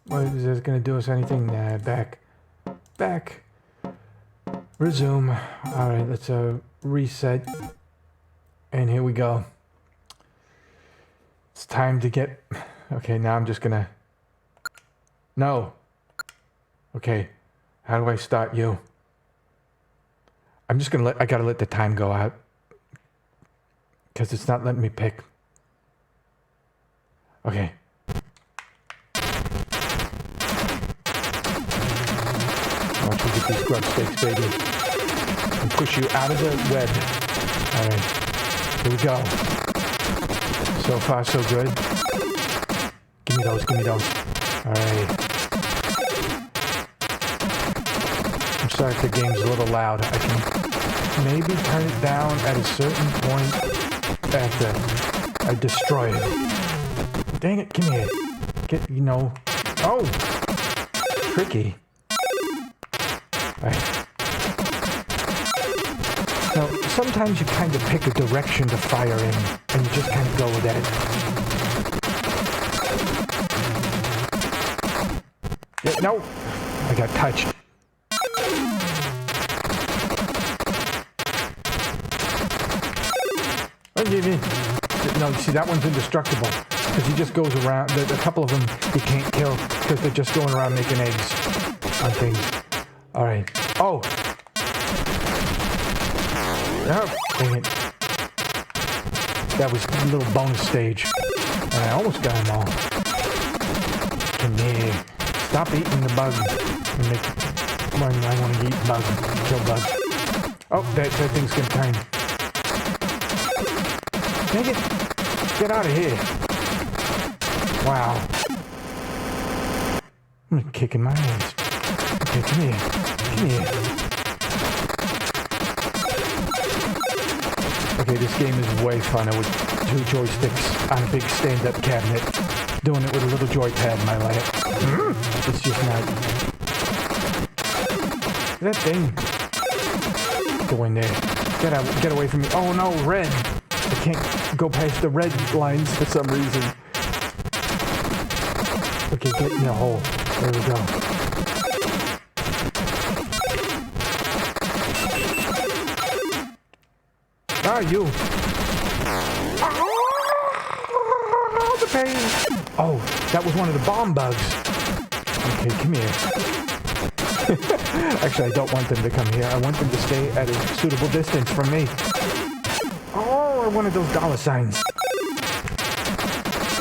What is this going to do us anything? Back. Resume. All right, let's reset. And here we go. It's time to get... Okay, now I'm just going to... No. Okay, how do I start you? I'm just going to I got to let the time go out. Because it's not letting me pick. Okay. Watch me get these grub stakes, baby. And push you out of the web. Alright. Here we go. So far, so good. Give me those. Alright. I'm sorry if the game's a little loud. I can maybe turn it down at a certain point after I destroy it. Dang it, come here. Oh! Tricky. Right. Now, sometimes you kind of pick a direction to fire in, and you just kind of go with that. Yeah, no! I got touched. No, you see, that one's indestructible. Because he just goes around. A couple of them you can't kill because they're just going around making eggs on things. Alright. Oh! Oh, dang it. That was a little bonus stage. And I almost got them all. Come here. Stop eating the bugs. I want to eat bugs. Kill bugs. Oh, that thing's gonna turn. Dang it! Get out of here! Wow. I'm kicking my ass. Okay, come here. Okay, this game is way funner with 2 joysticks on a big stand-up cabinet. Doing it with a little joypad in my lap. It's just not... That thing. Go in there. Get away from me. Oh no, red! I can't go past the red lines for some reason. Okay, get in the hole. There we go. Ah, you. Oh, the pain. Oh, that was one of the bomb bugs. Okay, come here. Actually, I don't want them to come here. I want them to stay at a suitable distance from me. Oh, I wanted those dollar signs.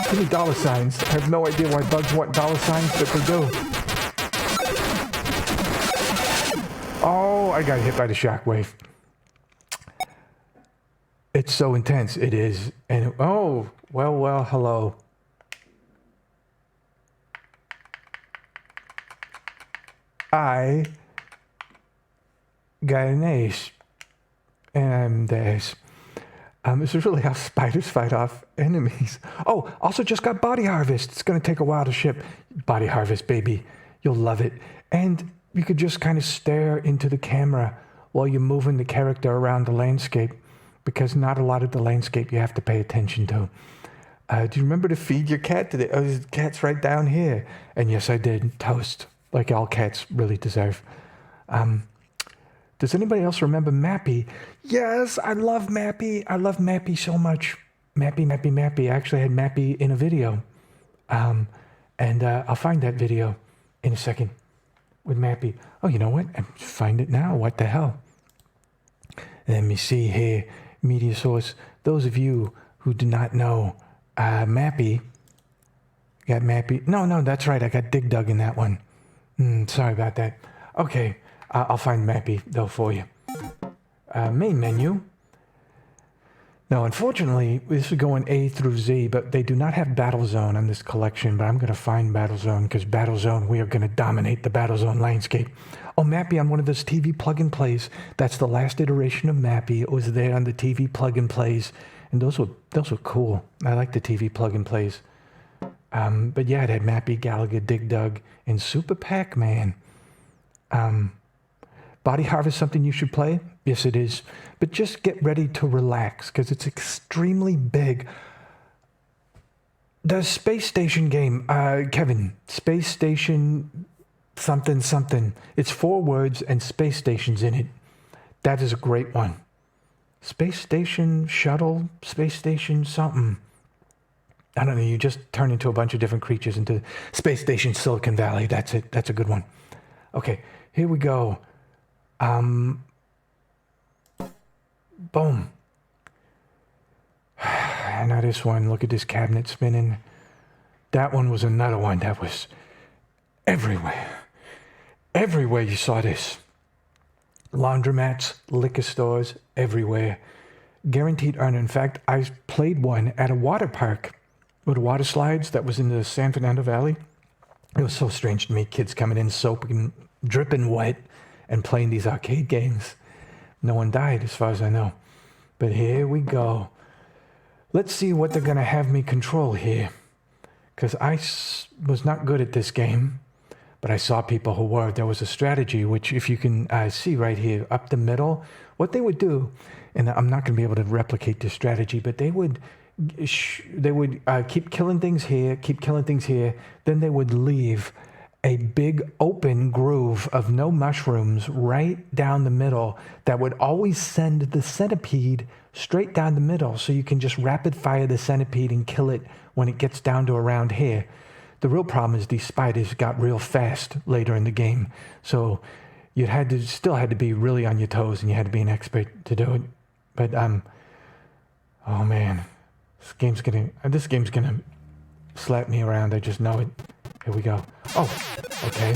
Give me dollar signs. I have no idea why bugs want dollar signs, but they do. Oh, I got hit by the shockwave. It's so intense. It is. And oh, well, hello. I got an ace. And this is really how spiders fight off enemies. Oh, also just got Body Harvest. It's going to take a while to ship. Body Harvest, baby. You'll love it. And you could just kind of stare into the camera while you're moving the character around the landscape, because not a lot of the landscape you have to pay attention to. Do you remember to feed your cat today? Oh, his cat's right down here. And yes, I did. Toast, like all cats really deserve. Does anybody else remember Mappy? Yes, I love Mappy. I love Mappy so much. Mappy. I actually had Mappy in a video. And I'll find that video in a second with Mappy. Oh, you know what? I find it now. What the hell? Let me see here. Media source. Those of you who do not know, Mappy. Got Mappy. No, that's right. I got Dig Dug in that one. Sorry about that. Okay. I'll find Mappy, though, for you. Main menu. Now, unfortunately, this is going A through Z, but they do not have Battlezone on this collection, but I'm going to find Battlezone, because Battlezone, we are going to dominate the Battlezone landscape. Oh, Mappy on one of those TV plug-and-plays. That's the last iteration of Mappy. It was there on the TV plug-and-plays, and those were cool. I like the TV plug-and-plays. But yeah, it had Mappy, Gallagher, Dig Dug, and Super Pac-Man. Body Harvest, something you should play? Yes, it is. But just get ready to relax, because it's extremely big. The Space Station game, Kevin, Space Station something. It's 4 words and Space Station's in it. That is a great one. Space Station Shuttle, Space Station something. I don't know, you just turn into a bunch of different creatures into Space Station Silicon Valley. That's it. That's a good one. Okay, here we go. Boom. Now this one, look at this cabinet spinning. That one was another one that was everywhere. Everywhere you saw this. Laundromats, liquor stores, everywhere. Guaranteed earner. In fact, I played one at a water park with water slides that was in the San Fernando Valley. It was so strange to me, kids coming in soaking, dripping wet, and playing these arcade games. No one died, as far as I know. But here we go. Let's see what they're going to have me control here. Because I was not good at this game, but I saw people who were. There was a strategy, which if you can see right here, up the middle, what they would do, and I'm not going to be able to replicate this strategy, but they would keep killing things here, then they would leave a big open groove of no mushrooms right down the middle that would always send the centipede straight down the middle, so you can just rapid fire the centipede and kill it when it gets down to around here. The real problem is these spiders got real fast later in the game, so you still had to be really on your toes, and you had to be an expert to do it. But oh man, this game's gonna slap me around. I just know it. Here we go. Oh, okay.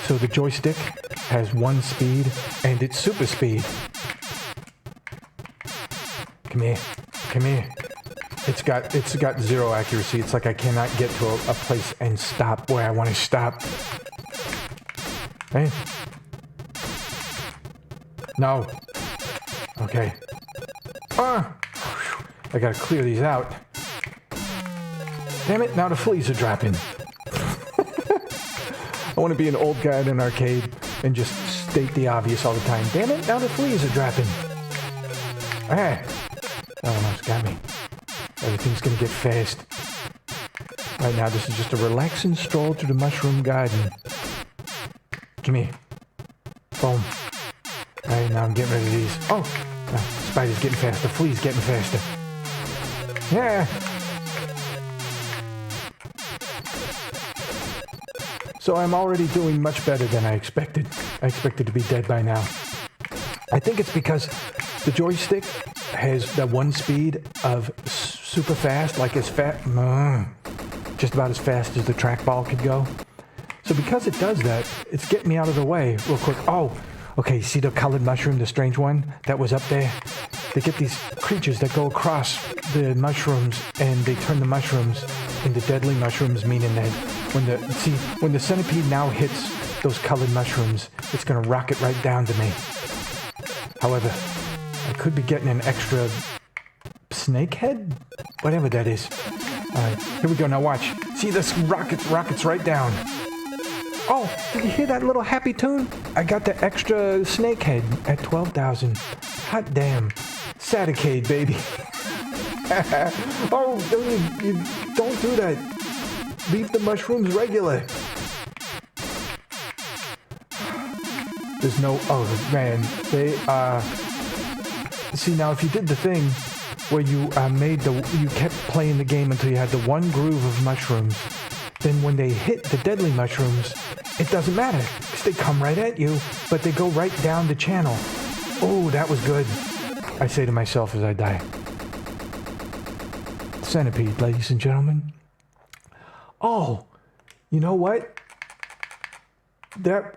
So the joystick has 1 speed, and it's super speed. Come here. It's got 0 accuracy. It's like I cannot get to a place and stop where I want to stop. Hey. No. Okay. I gotta clear these out. Damn it, now the fleas are dropping. I want to be an old guy in an arcade and just state the obvious all the time. Damn it, now the fleas are dropping. Ah. That almost got me. Everything's going to get fast. Right now, this is just a relaxing stroll through the mushroom garden. Come here. Boom. Alright, now I'm getting rid of these. Oh! No, spider's getting faster. Flea's getting faster. Yeah! So I'm already doing much better than I expected. I expected to be dead by now. I think it's because the joystick has that 1 speed of super fast, like as fast, just about as fast as the trackball could go. So because it does that, it's getting me out of the way real quick. Oh, okay, see the colored mushroom, the strange one that was up there? they get these creatures that go across the mushrooms, and they turn the mushrooms into deadly mushrooms, meaning that when the centipede now hits those colored mushrooms, it's gonna rocket right down to me. However, I could be getting an extra snake head? Whatever that is. Alright, here we go, now watch. See, this rockets right down. Oh, did you hear that little happy tune? I got the extra snake head at 12,000. Hot damn. Saticade, baby. Oh, you don't do that. Leave the mushrooms regular. There's no, oh man, see now if you did the thing where you you kept playing the game until you had the one groove of mushrooms, then when they hit the deadly mushrooms, it doesn't matter, because they come right at you, but they go right down the channel. Oh, that was good, I say to myself as I die. Centipede, ladies and gentlemen. Oh, you know what?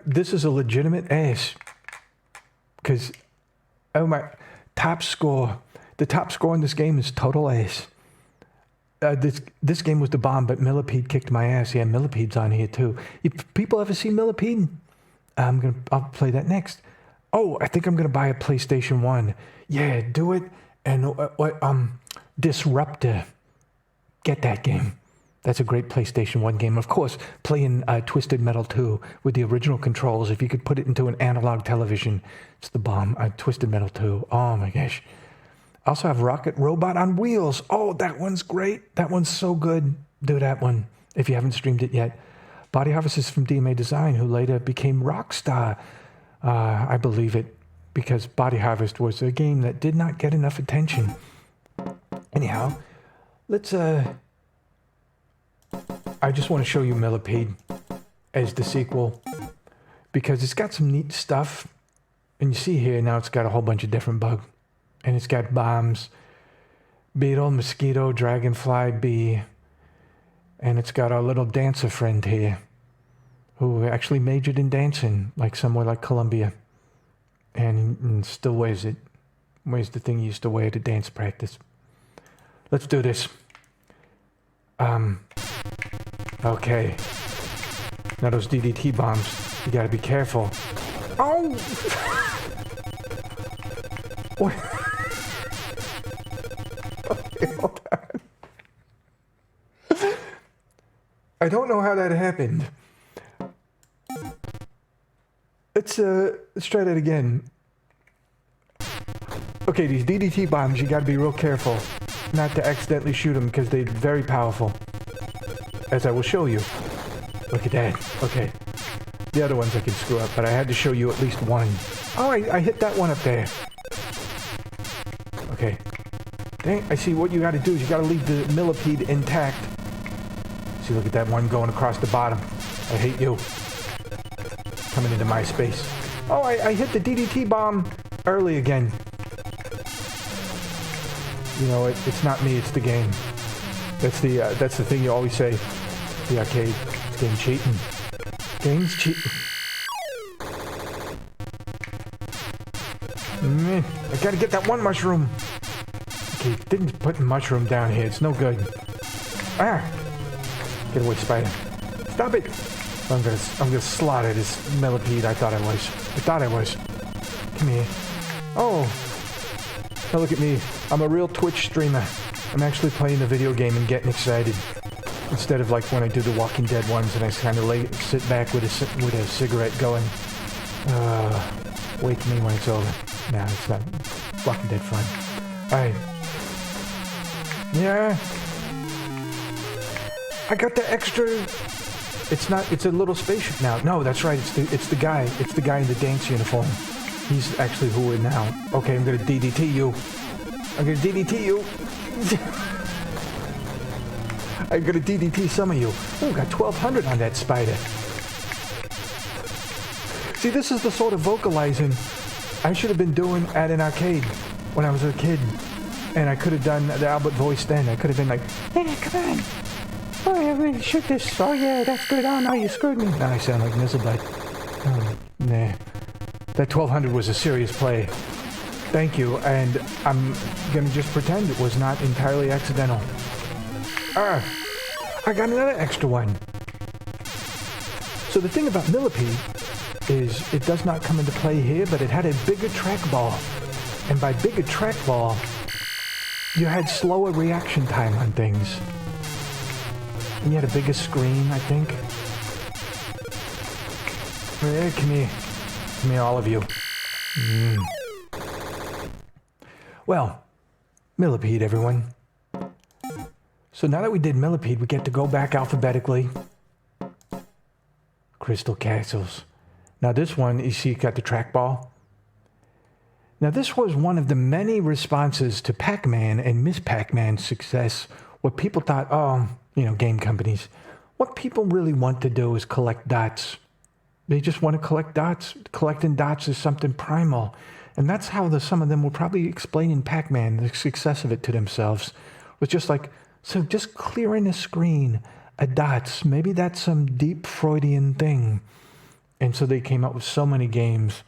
This is a legitimate ace. Because, oh my, top score. The top score in this game is total ace. This game was the bomb, but Millipede kicked my ass. Yeah, Millipede's on here too. People ever seen Millipede? I'll play that next. Oh, I think I'm gonna buy a PlayStation 1. Yeah, do it. And Disruptor. Get that game. That's a great PlayStation 1 game. Of course, playing Twisted Metal 2 with the original controls. If you could put it into an analog television, it's the bomb. Twisted Metal 2. Oh my gosh. I also have Rocket Robot on Wheels. Oh, that one's great. That one's so good. Do that one if you haven't streamed it yet. Body Harvest is from DMA Design, who later became Rockstar. I believe it, because Body Harvest was a game that did not get enough attention. Anyhow, let's... I just want to show you Millipede as the sequel, because it's got some neat stuff. And you see here, now it's got a whole bunch of different bugs. And it's got bombs, beetle, mosquito, dragonfly, bee. And it's got our little dancer friend here, who actually majored in dancing, like somewhere like Columbia. And still wears it. Wears the thing he used to wear to dance practice. Let's do this. Okay. Now those DDT bombs, you gotta be careful. Oh! What? Okay, hold on. I don't know how that happened. Let's try that again. Okay, these DDT bombs, you gotta be real careful not to accidentally shoot them, because they're very powerful. As I will show you. Look at that. Okay. The other ones I can screw up, but I had to show you at least one. Oh, I hit that one up there. Okay. Dang, I see what you gotta do is you gotta leave the Millipede intact. See, look at that one going across the bottom. I hate you. Coming into my space. Oh, I hit the DDT bomb early again. You know, it's not me, it's the game. That's the thing you always say. The arcade. It's game cheating. Game's cheating. I gotta get that one mushroom. Okay, didn't put the mushroom down here. It's no good. Ah! Get away, spider. Stop it! I'm gonna slaughter this Millipede. I thought I was. Come here. Oh! Now look at me. I'm a real Twitch streamer. I'm actually playing the video game and getting excited. Instead of like when I do the Walking Dead ones and I kind of sit back with a cigarette going, wake me when it's over. Nah, it's not Walking Dead fun. Alright. Yeah. I got the extra... It's a little spaceship now. No, that's right, it's the guy. It's the guy in the dance uniform. He's actually who we're now. Okay, I'm gonna DDT you. I'm gonna DDT you. I'm gonna DDT some of you. Oh, got 1,200 on that spider. See, this is the sort of vocalizing I should have been doing at an arcade when I was a kid. And I could have done the Albert voice then. I could have been like, hey, come on. Oh, yeah, we shoot this. Oh, yeah, that's good. Oh, no, you screwed me. Now I sound like Nizzleblight. Oh, nah. That 1,200 was a serious play. Thank you, and I'm gonna just pretend it was not entirely accidental. I got another extra one. So the thing about Millipede is it does not come into play here, but it had a bigger trackball. And by bigger trackball, you had slower reaction time on things. And you had a bigger screen, I think. Yeah, come here. Come here, all of you. Well, Millipede, everyone. So now that we did Millipede, we get to go back alphabetically. Crystal Castles. Now this one, you see, got the trackball. Now this was one of the many responses to Pac-Man and Miss Pac-Man's success, where people thought, oh, you know, game companies, what people really want to do is collect dots. They just want to collect dots. Collecting dots is something primal. And that's how some of them were probably explaining Pac-Man, the success of it to themselves. It was just like, so just clearing a screen of dots, maybe that's some deep Freudian thing. And so they came up with so many games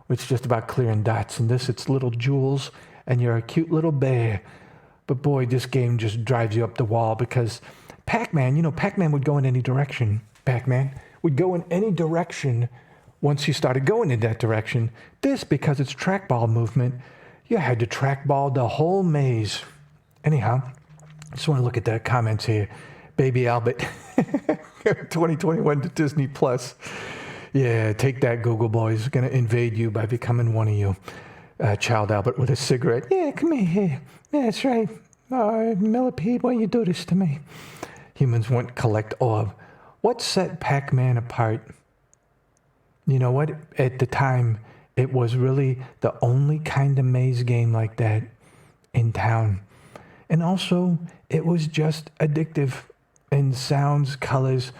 which is just about clearing dots. And this, it's little jewels, and you're a cute little bear. But boy, this game just drives you up the wall because Pac-Man, you know, Pac-Man would go in any direction. Pac-Man would go in any direction once you started going in that direction. This, because it's trackball movement, you had to trackball the whole maze. Anyhow, I just want to look at the comments here. Baby Albert, 2021 to Disney Plus. Yeah, take that, Google boys. Going to invade you by becoming one of you. Child Albert with a cigarette. Yeah, come here. Yeah, that's right. Oh, Millipede, why you do this to me? Humans want collect orb. What set Pac-Man apart? You know what? At the time, it was really the only kind of maze game like that in town. And also, it was just addictive in sounds, colors.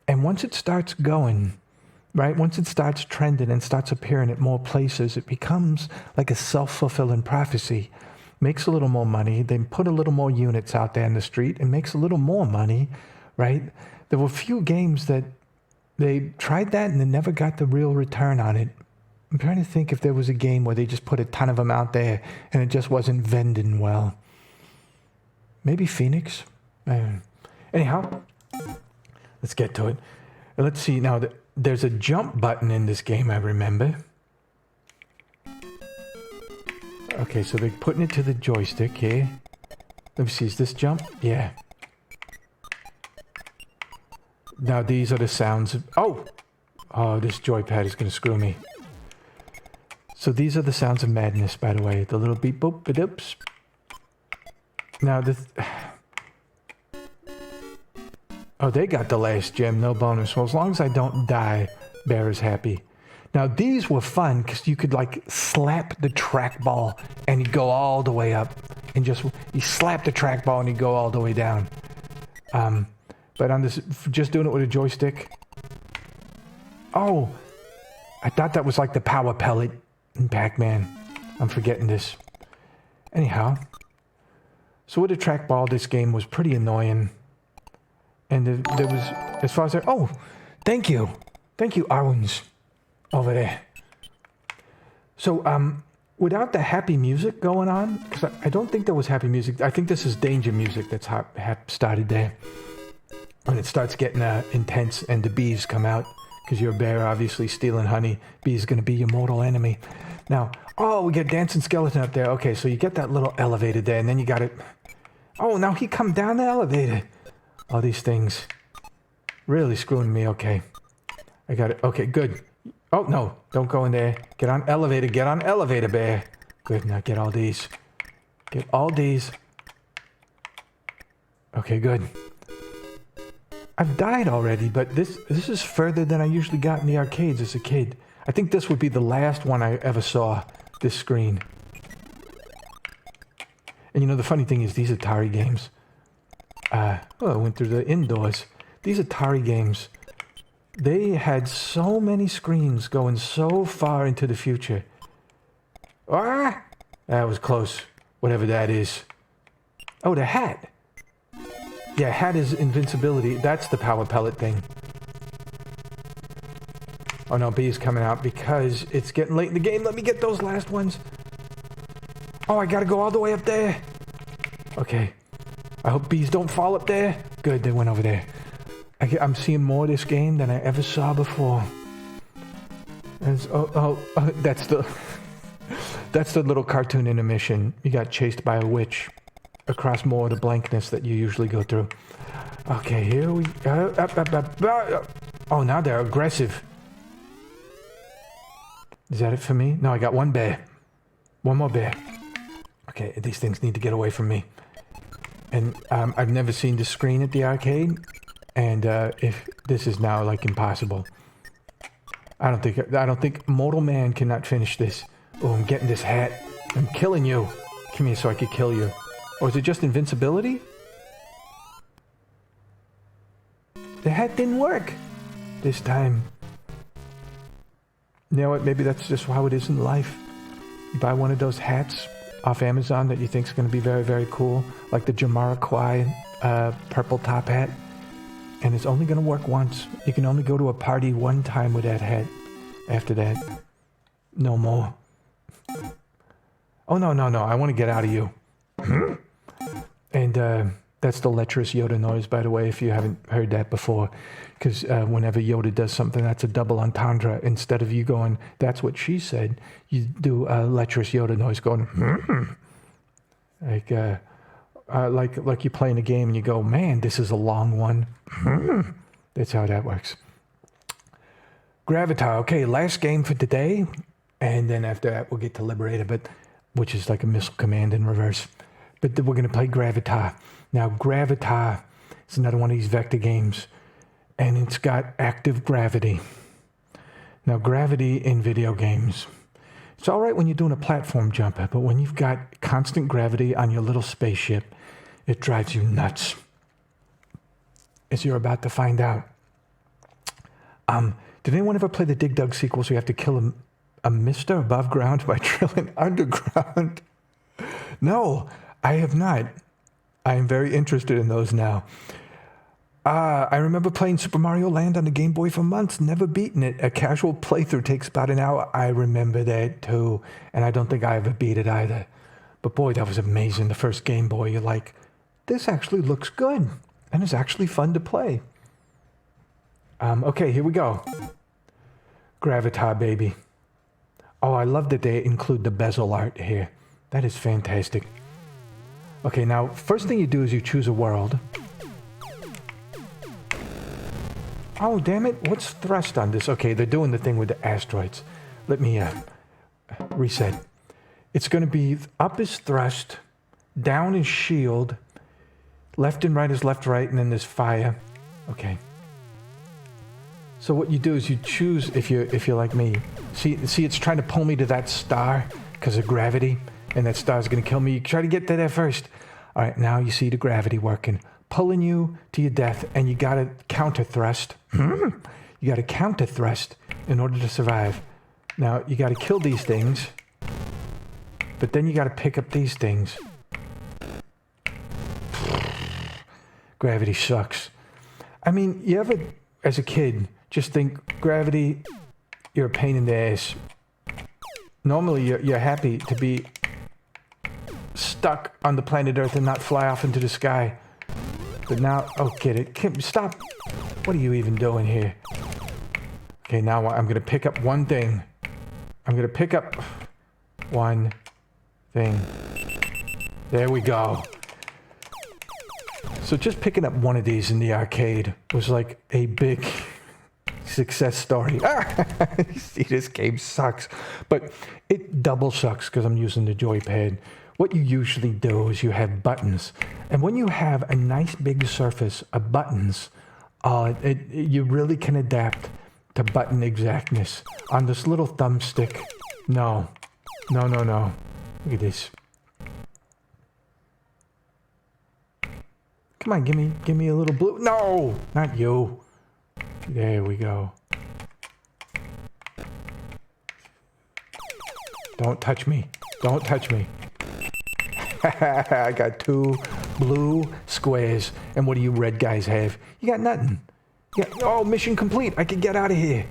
And once it starts going, right, once it starts trending and starts appearing at more places, it becomes like a self-fulfilling prophecy. Makes a little more money, then put a little more units out there in the street and makes a little more money, right? There were few games that they tried that and they never got the real return on it. I'm trying to think if there was a game where they just put a ton of them out there and it just wasn't vending well. Maybe Phoenix? Anyhow, let's get to it. Let's see, now there's a jump button in this game, I remember. Okay, so they're putting it to the joystick here. Let me see, is this jump? Yeah. Now these are the sounds of... Oh, this joypad is going to screw me. So these are the sounds of madness, by the way. The little beep boop ba-doops. Now oh, they got the last gem, no bonus. Well, as long as I don't die, Bear is happy. Now these were fun because you could like slap the trackball and he'd go all the way up, and you slap the trackball and he'd go all the way down. But on this, just doing it with a joystick. Oh, I thought that was like the power pellet in Pac-Man. I'm forgetting this. Anyhow, so with a trackball, this game was pretty annoying. And there was, as far as oh, thank you, Arwins, over there. So without the happy music going on, because I don't think there was happy music. I think this is danger music that's started there. When it starts getting intense and the bees come out, because you're a bear, obviously stealing honey. Bees going to be your mortal enemy. Now, oh, we get dancing skeleton up there. Okay, so you get that little elevator there, and then you got it. Oh, now he come down the elevator. All these things really screwing me. Okay, I got it. Okay, good. Oh, no, don't go in there. Get on elevator, bear. Good, now get all these. Get all these. Okay, good. I've died already, but this is further than I usually got in the arcades as a kid. I think this would be the last one I ever saw, this screen. And you know, the funny thing is these Atari games, I went through the indoors. These Atari games, they had so many screens going so far into the future. Ah! That was close, whatever that is. Oh, the hat. Yeah, hat is invincibility. That's the power pellet thing. Oh no, B is coming out because it's getting late in the game. Let me get those last ones. Oh, I gotta go all the way up there. Okay. I hope bees don't fall up there. Good, they went over there. I'm seeing more of this game than I ever saw before. That's the that's the little cartoon intermission. You got chased by a witch across more of the blankness that you usually go through. Okay, here we go. Oh, now they're aggressive. Is that it for me? No, I got one bear. One more bear. Okay, these things need to get away from me. And I've never seen the screen at the arcade, and if this is now like impossible. I don't think mortal man cannot finish this. Oh, I'm getting this hat. I'm killing you. Come here so I could kill you. Or is it just invincibility? The hat didn't work this time. You know what? Maybe that's just how it is in life. You buy one of those hats off Amazon that you think is going to be very, very cool, like the Jamiroquai purple top hat, and it's only going to work once. You can only go to a party one time with that hat. After that, no more. Oh, no. I want to get out of you. And that's the lecherous Yoda noise, by the way, if you haven't heard that before. Because whenever Yoda does something, that's a double entendre. Instead of you going, that's what she said, you do a lecherous Yoda noise going, like you're playing a game and you go, man, this is a long one. That's how that works. Gravitar. Okay, last game for today. And then after that, we'll get to Liberator, which is like a missile command in reverse. But we're going to play Gravitar. Now, Gravitar is another one of these vector games. And it's got active gravity. Now, gravity in video games, it's all right when you're doing a platform jumper, but when you've got constant gravity on your little spaceship, it drives you nuts. As you're about to find out. Did anyone ever play the Dig Dug sequel so you have to kill a mister above ground by drilling underground? No, I have not. I am very interested in those now. I remember playing Super Mario Land on the Game Boy for months, never beaten it. A casual playthrough takes about an hour. I remember that too, and I don't think I ever beat it either. But boy, that was amazing. The first Game Boy, you're like, this actually looks good, and it's actually fun to play. Okay, here we go. Gravitar, baby. Oh, I love that they include the bezel art here. That is fantastic. Okay, now, first thing you do is you choose a world. Oh, damn it. What's thrust on this? Okay, they're doing the thing with the asteroids. Let me reset. It's going to be up is thrust, down is shield, left and right is left, right, and then there's fire. Okay. So what you do is you choose, if you're like me. See, it's trying to pull me to that star because of gravity, and that star's going to kill me. You try to get to there first. All right, now you see the gravity working. Pulling you to your death, and you got to counter thrust. You got to counter thrust in order to survive. Now, you got to kill these things, but then you got to pick up these things. Gravity sucks. I mean, you ever, as a kid, just think, gravity, you're a pain in the ass. Normally, you're happy to be stuck on the planet Earth and not fly off into the sky. But now, oh, kid, stop. What are you even doing here? Okay, now I'm going to pick up one thing. I'm going to pick up one thing. There we go. So just picking up one of these in the arcade was like a big success story. See, this game sucks. But it double sucks because I'm using the joypad. What you usually do is you have buttons. And when you have a nice big surface of buttons, you really can adapt to button exactness. On this little thumbstick, no. Look at this. Come on, give me a little blue. No, not you. There we go. Don't touch me. Don't touch me. I got 2 blue squares. And what do you red guys have? You got nothing. Oh, mission complete. I can get out of here.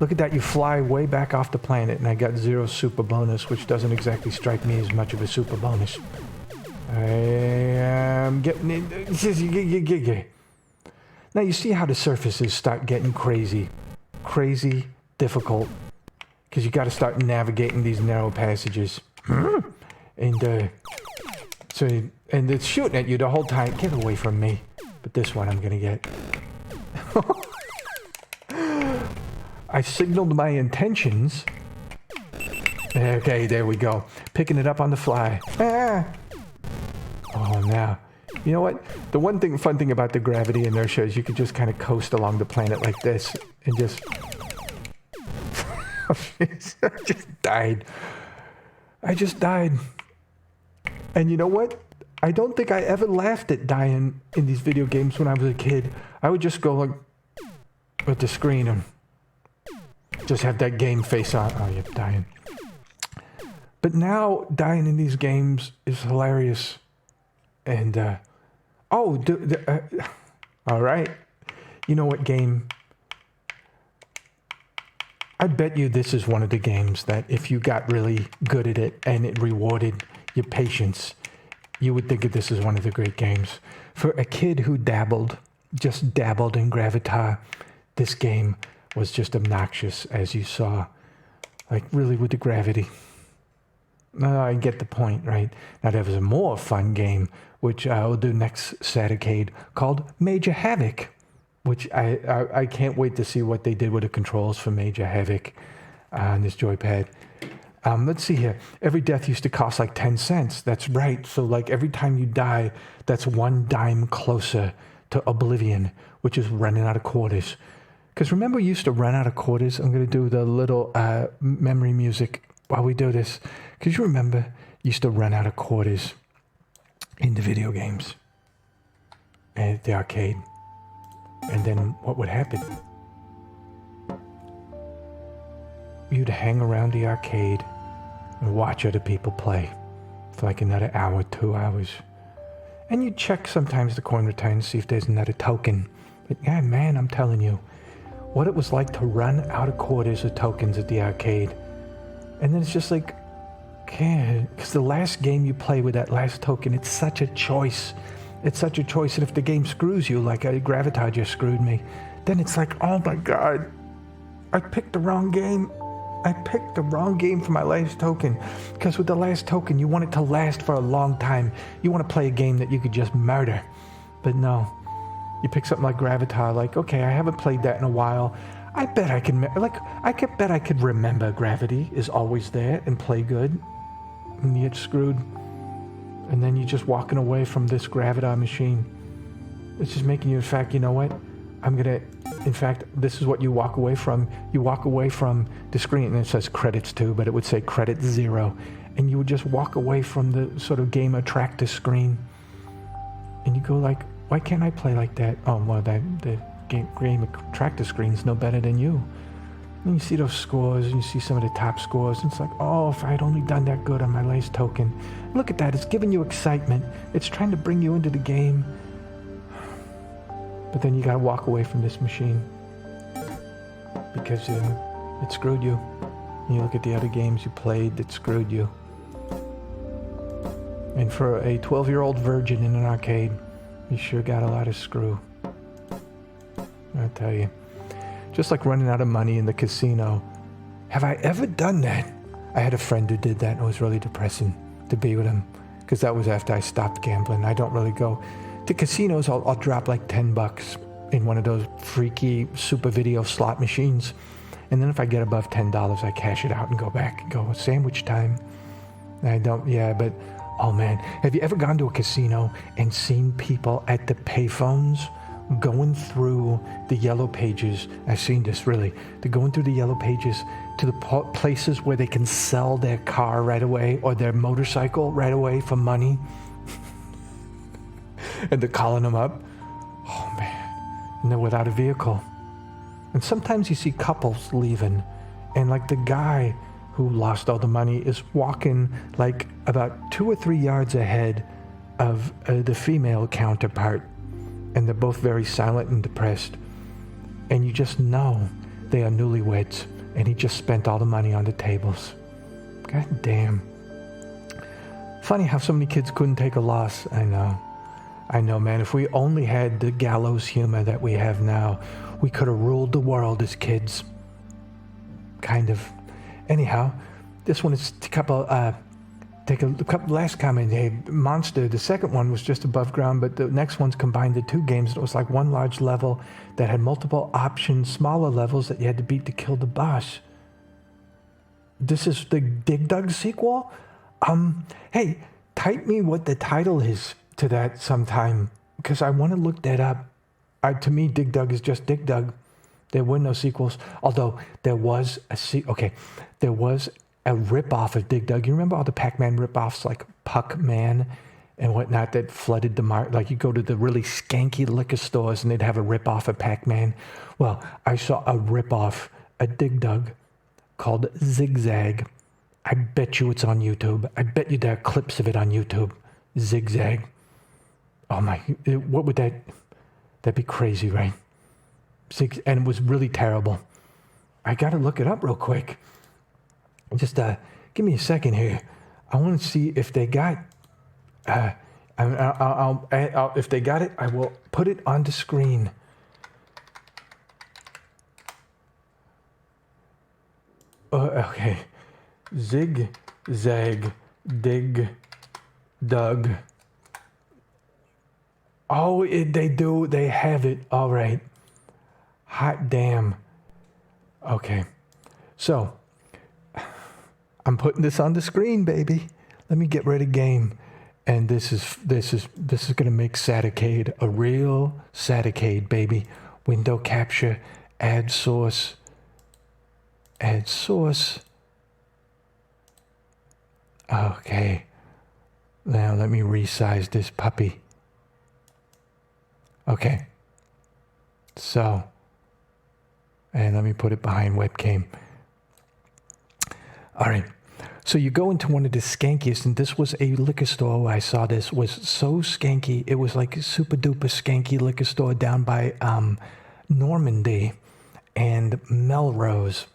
Look at that, you fly way back off the planet, and I got 0 super bonus, which doesn't exactly strike me as much of a super bonus. I am getting it. Now you see how the surfaces start getting crazy difficult, because you got to start navigating these narrow passages. And it's shooting at you the whole time. Get away from me. But this one I'm gonna get. I signaled my intentions. Okay, there we go. Picking it up on the fly. Ah! Oh, now. You know what? The fun thing about the gravity inertia is you could just kind of coast along the planet like this and just... I just died. And you know what? I don't think I ever laughed at dying in these video games when I was a kid. I would just go like with the screen and just have that game face on. Oh, you're dying. But now dying in these games is hilarious. And, all right. You know what game? I bet you this is one of the games that if you got really good at it and it rewarded your patience, you would think that this is one of the great games. For a kid who just dabbled in Gravatar, this game was just obnoxious, as you saw. Like, really, with the gravity. I get the point, right? Now, there was a more fun game, which I will do next Saturday, called Major Havoc, which I can't wait to see what they did with the controls for Major Havoc on this joypad. Let's see here. Every death used to cost like 10 cents. That's right. So like every time you die, that's 1 dime closer to oblivion, which is running out of quarters. Because remember, we used to run out of quarters. I'm going to do the little memory music while we do this. Because you remember, you used to run out of quarters in the video games at the arcade. And then what would happen? You'd hang around the arcade and watch other people play for like another hour, 2 hours. And you'd check sometimes the coin return, see if there's another token. But yeah, man, I'm telling you, what it was like to run out of quarters or tokens at the arcade. And then it's just like, okay, because the last game you play with that last token, it's such a choice. It's such a choice. And if the game screws you, like Gravatar just screwed me, then it's like, oh my God, I picked the wrong game. I picked the wrong game for my last token. Because with the last token, you want it to last for a long time. You want to play a game that you could just murder. But no, you pick something like Gravatar, like, okay, I haven't played that in a while. I bet I can, bet I could remember gravity is always there and play good. And you get screwed. And then you're just walking away from this Gravatar machine. It's just making you, in fact, you know what? In fact, this is what you walk away from. You walk away from the screen, and it says credits too, but it would say credit 0. And you would just walk away from the sort of game attractor screen. And you go like, why can't I play like that? Oh, well, the game attractor screen's no better than you. And you see those scores, and you see some of the top scores, and it's like, oh, if I had only done that good on my last token. Look at that, it's giving you excitement. It's trying to bring you into the game. But then you gotta walk away from this machine because it screwed you. And you look at the other games you played that screwed you. And for a 12-year-old virgin in an arcade, you sure got a lot of screw. I'll tell you. Just like running out of money in the casino. Have I ever done that? I had a friend who did that, and it was really depressing to be with him, because that was after I stopped gambling. I don't really go to casinos. I'll drop like $10 in one of those freaky super video slot machines, and then if I get above $10, I cash it out and go back and go sandwich time. But oh man, have you ever gone to a casino and seen people at the payphones going through the yellow pages? I've seen this, really. They're going through the yellow pages to the places where they can sell their car right away or their motorcycle right away for money. And they're calling them up. Oh man. And they're without a vehicle. And sometimes you see couples leaving, and like the guy who lost all the money is walking like about 2 or 3 yards ahead of the female counterpart. And they're both very silent and depressed. And you just know They are newlyweds, and he just spent all the money on the tables. God damn. Funny how so many kids couldn't take a loss. I know, man. If we only had the gallows humor that we have now, we could have ruled the world as kids. Kind of. Anyhow, this one is a couple, last comment. Hey, Monster, the second one was just above ground, but the next one's combined the two games. It was like one large level that had multiple options, smaller levels that you had to beat to kill the boss. This is the Dig Dug sequel? Hey, type me what the title is to that sometime, because I want to look that up. To me, Dig Dug is just Dig Dug. There were no sequels, although there was there was a rip-off of Dig Dug. You remember all the Pac-Man rip-offs like Puck-Man and whatnot that flooded the market? Like you go to the really skanky liquor stores and they'd have a rip-off of Pac-Man. Well, I saw a rip-off, a Dig Dug called Zigzag. I bet you it's on YouTube. I bet you there are clips of it on YouTube. Zigzag. Oh my, what would that'd be crazy, right? And it was really terrible. I got to look it up real quick. Just give me a second here. I want to see if they got. If they got it, I will put it on the screen. Okay, Zig, Zag, Dig, Dug. Oh, they do. They have it. All right. Hot damn. Okay. So, I'm putting this on the screen, baby. Let me get rid of game. And this is gonna make Saticade a real Saticade, baby. Window capture, add source. Add source. Okay. Now let me resize this puppy. Okay. So, and let me put it behind webcam. All right. So you go into one of the skankiest, and this was a liquor store where I saw this, was so skanky. It was like a super duper skanky liquor store down by Normandy and Melrose.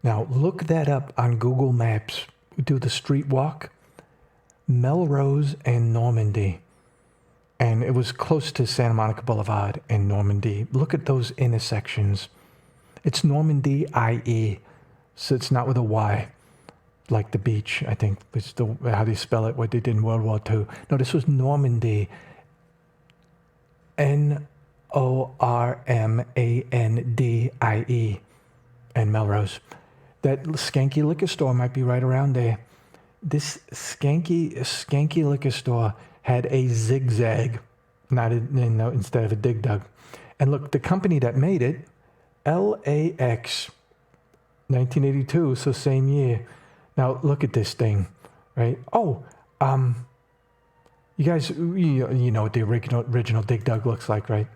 Now look that up on Google Maps. Do the street walk. Melrose and Normandy. And it was close to Santa Monica Boulevard and Normandy. Look at those intersections. It's Normandy, I-E. So it's not with a Y, like the beach, I think. It's how they spell it, what they did in World War II. No, this was Normandy. Normandy, and Melrose. That skanky liquor store might be right around there. This skanky liquor store had a Zigzag, instead of a Dig Dug. And look, the company that made it, LAX, 1982, so same year. Now look at this thing, right? Oh, you guys, you know what the original Dig Dug looks like, right?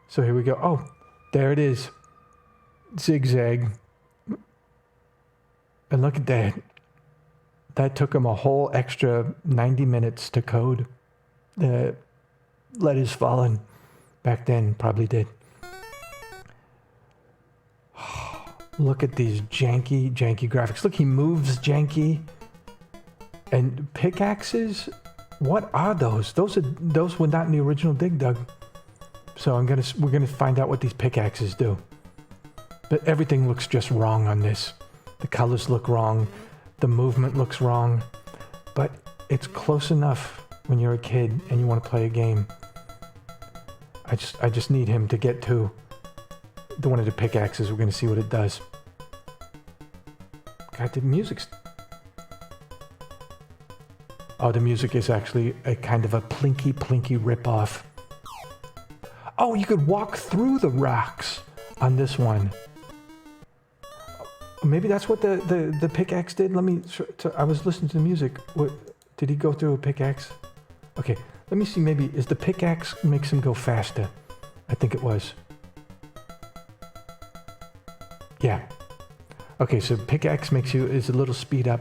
So here we go. Oh, there it is, Zigzag. And look at that. That took him a whole extra 90 minutes to code. The letters fallen back then probably did. Look at these janky graphics. Look, he moves janky. And pickaxes? What are those? Those were not in the original Dig Dug. So we're gonna find out what these pickaxes do. But everything looks just wrong on this. The colors look wrong. The movement looks wrong. But it's close enough when you're a kid and you want to play a game. I just need him to get to one of the pickaxes. We're going to see what it does. God, the music's... Oh, the music is actually a kind of a plinky ripoff. Oh, you could walk through the rocks on this one. Maybe that's what the pickaxe did. I was listening to the music. What, did he go through a pickaxe? Okay, let me see. Maybe is the pickaxe makes him go faster? I think it was. Yeah. Okay, so pickaxe is a little speed up.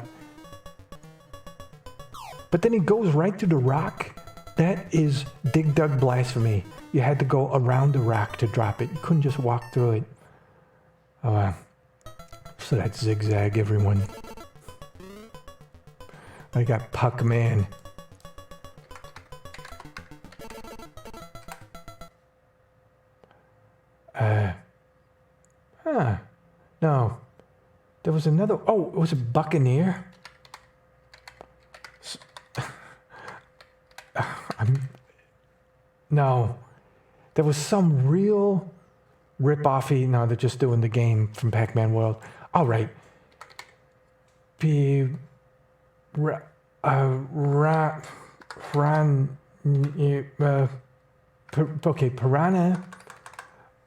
But then he goes right through the rock. That is Dig Dug blasphemy. You had to go around the rock to drop it. You couldn't just walk through it. Oh, so that's Zigzag, everyone. I got Puck-Man. No. There was another... Oh, it was a Buccaneer? No. There was some real rip-offy... No, they're just doing the game from Pac-Man World. All right. Piranha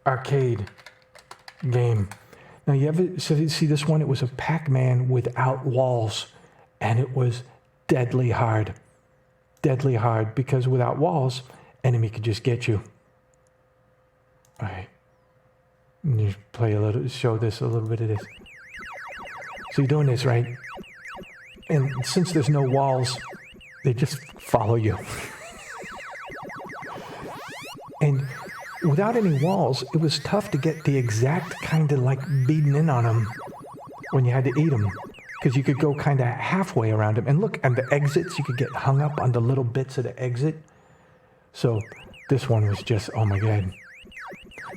arcade game. Now, you ever see this one? It was a Pac-Man without walls, and it was deadly hard. Deadly hard, because without walls, enemy could just get you. All right. And you play a little, show this, a little bit of this. So you're doing this, right? And since there's no walls, they just follow you. And without any walls, it was tough to get the exact kind of like beating in on them when you had to eat them. Because you could go kind of halfway around them. And look, and the exits, you could get hung up on the little bits of the exit. So this one was just, oh my God.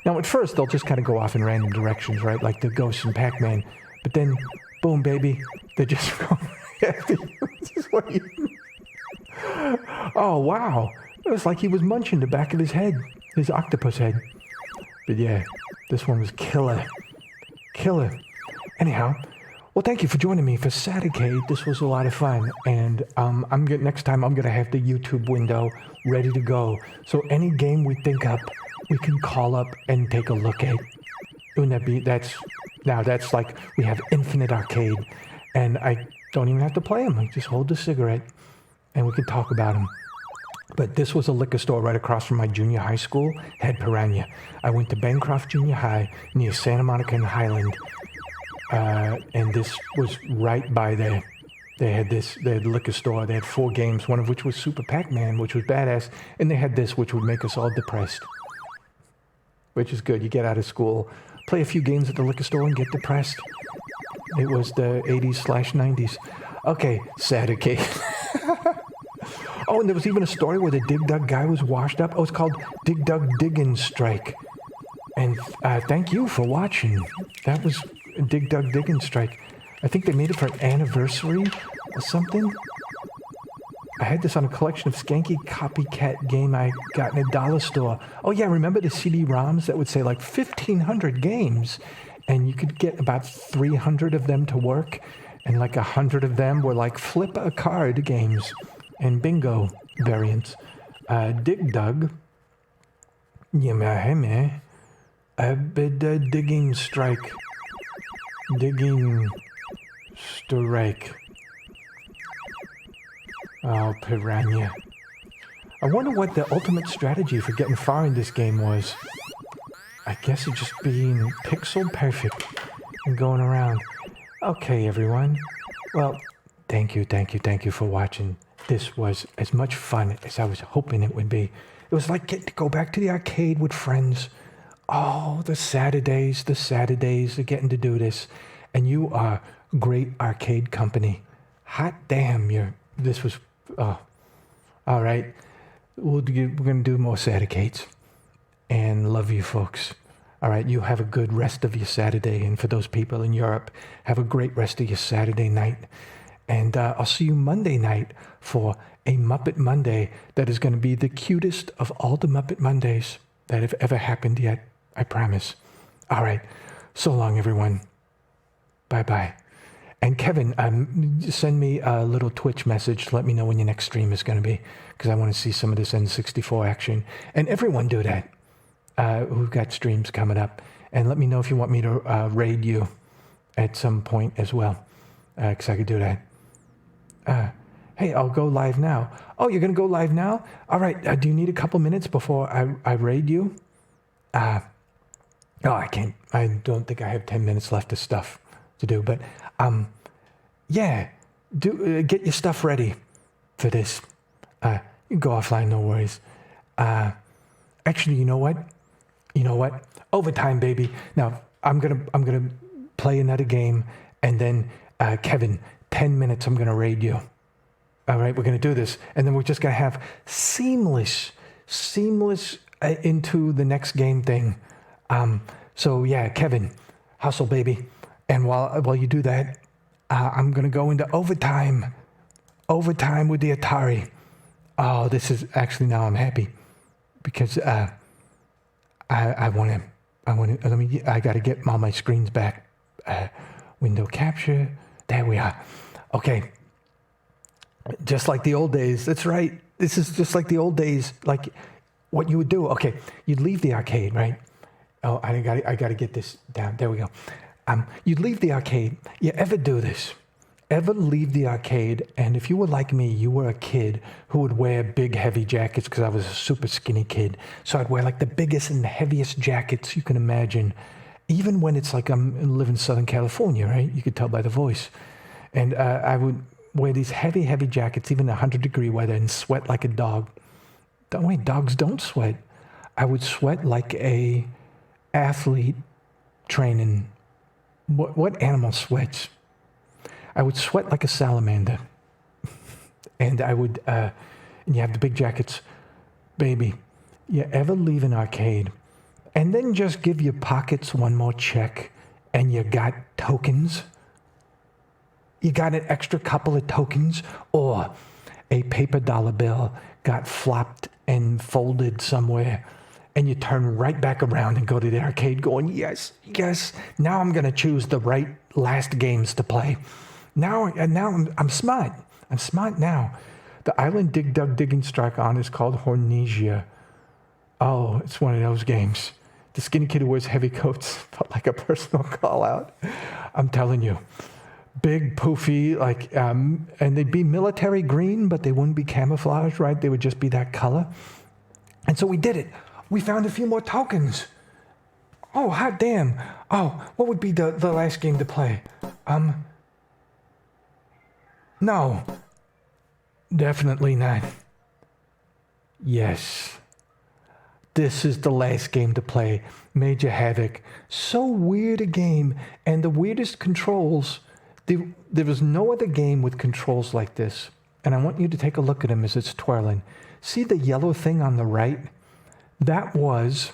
Now at first, they'll just kind of go off in random directions, right? Like the Ghosts in Pac-Man. But then, boom, baby, they just go after you. This is what you... Oh, wow. It was like he was munching the back of his head. His octopus head. But yeah, this one was killer. Killer. Anyhow, well, thank you for joining me for Saturcade. This was a lot of fun. And next time I'm going to have the YouTube window ready to go. So any game we think up, we can call up and take a look at. Wouldn't that be, that's like, we have infinite arcade. And I don't even have to play them. I just hold the cigarette and we can talk about them. But this was a liquor store right across from my junior high school, had Piranha. I went to Bancroft Junior High near Santa Monica and Highland. And this was right by there. They had a liquor store. They had 4 games, one of which was Super Pac-Man, which was badass. And they had this, which would make us all depressed. Which is good. You get out of school, play a few games at the liquor store and get depressed. It was the 80s/90s. Okay, Saturday. Oh, and there was even a story where the Dig Dug guy was washed up. Oh, it's called Dig Dug Diggin' Strike. And thank you for watching. That was Dig Dug Diggin' Strike. I think they made it for an anniversary or something. I had this on a collection of skanky copycat game I got in a dollar store. Oh yeah, remember the CD-ROMs that would say like 1,500 games? And you could get about 300 of them to work. And like 100 of them were like flip a card games. And bingo variants. Dig Dug. Digging Strike. Digging Strike. Oh, Piranha. I wonder what the ultimate strategy for getting far in this game was. I guess it's just being pixel perfect and going around. Okay, everyone. Well, thank you for watching. This was as much fun as I was hoping it would be. It was like getting to go back to the arcade with friends. Oh, the Saturdays of getting to do this. And you are a great arcade company. Hot damn, this was, oh. All right, we're going to do more Saturdays. And love you folks. All right, you have a good rest of your Saturday. And for those people in Europe, have a great rest of your Saturday night. And I'll see you Monday night for a Muppet Monday that is going to be the cutest of all the Muppet Mondays that have ever happened yet. I promise. All right. So long, everyone. Bye-bye. And Kevin, send me a little Twitch message to let me know when your next stream is going to be, because I want to see some of this N64 action. And everyone do that who've got streams coming up. And let me know if you want me to raid you at some point as well, because I could do that. Hey, I'll go live now. Oh, you're going to go live now? All right. Do you need a couple minutes before I raid you? No, I can't. I don't think I have 10 minutes left of stuff to do. But, yeah, get your stuff ready for this. You can go offline, no worries. Actually, you know what? Overtime, baby. Now, I'm gonna play another game, and then Kevin, 10 minutes, I'm gonna raid you. All right, we're gonna do this, and then we're just gonna have seamless into the next game thing. So yeah, Kevin, hustle, baby. And while you do that, I'm gonna go into overtime with the Atari. Oh, this is actually, now I'm happy because I gotta get all my screens back. Window capture. There we are. Okay. Just like the old days. That's right. This is just like the old days. Like what you would do. Okay. You'd leave the arcade, right? Oh, I gotta get this down. There we go. You'd leave the arcade. You ever do this? Ever leave the arcade, and if you were like me, you were a kid who would wear big, heavy jackets, because I was a super skinny kid. So I'd wear like the biggest and heaviest jackets you can imagine, even when it's like I'm living in Southern California, right? You could tell by the voice. And I would wear these heavy, heavy jackets, even 100-degree weather, and sweat like a dog. Don't wait, dogs don't sweat. I would sweat like a athlete training. What animal sweats? I would sweat like a salamander. And I would, and you have the big jackets. Baby, you ever leave an arcade and then just give your pockets one more check and you got tokens? You got an extra couple of tokens, or a paper dollar bill got flopped and folded somewhere, and you turn right back around and go to the arcade going, yes, now I'm going to choose the right last games to play. Now I'm smart. I'm smart now. The island Dig Dug Digging Strike on is called Hornesia. Oh, it's one of those games. The skinny kid who wears heavy coats felt like a personal call out. I'm telling you. Big, poofy, like, and they'd be military green, but they wouldn't be camouflage, right? They would just be that color. And so we did it. We found a few more tokens. Oh, hot damn. Oh, what would be the last game to play? No. Definitely not. Yes. This is the last game to play. Major Havoc. So weird a game, and the weirdest controls. There was no other game with controls like this. And I want you to take a look at them as it's twirling. See the yellow thing on the right? That was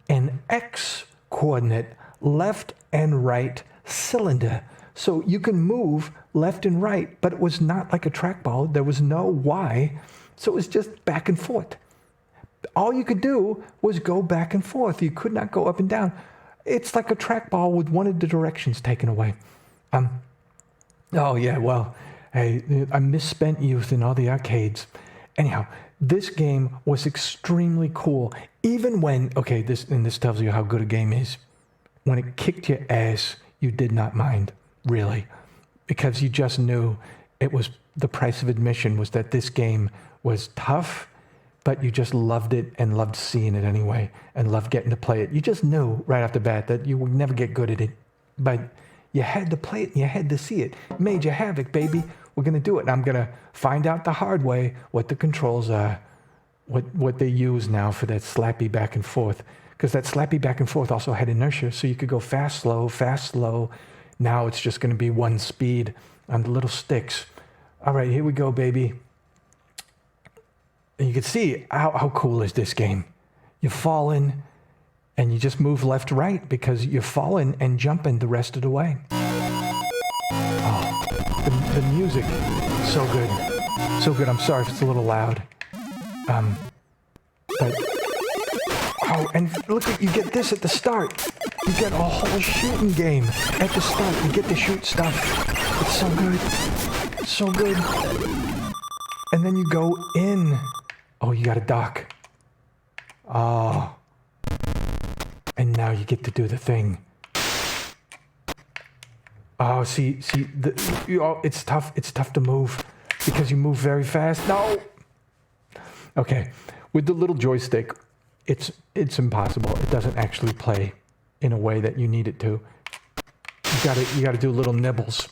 an X coordinate, left and right cylinder. So you can move left and right, but it was not like a trackball. There was no Y, so it was just back and forth. All you could do was go back and forth. You could not go up and down. It's like a trackball with one of the directions taken away. Oh yeah, well, hey, I misspent youth in all the arcades. Anyhow, this game was extremely cool. Even when, okay, this tells you how good a game is. When it kicked your ass, you did not mind, really. Because you just knew it was, the price of admission was that this game was tough, but you just loved it and loved seeing it anyway, and loved getting to play it. You just knew right off the bat that you would never get good at it, but you had to play it and you had to see it. Major Havoc, baby. We're going to do it. And I'm going to find out the hard way what the controls are, what they use now for that slappy back and forth. Because that slappy back and forth also had inertia, so you could go fast, slow. Now it's just going to be one speed on the little sticks. All right, here we go, baby. And you can see how cool is this game. You're falling, and you just move left, right, because you're falling and jumping the rest of the way. Oh, the music, so good. So good. I'm sorry if it's a little loud. But, oh, and look, you get this at the start. You get a whole shooting game at the start. You get to shoot stuff. It's so good. So good. And then you go in. Oh, you got a dock. Oh. And now you get to do the thing. Oh, see, it's tough. It's tough to move because you move very fast. No. Okay, with the little joystick, it's impossible. It doesn't actually play in a way that you need it to. You gotta do little nibbles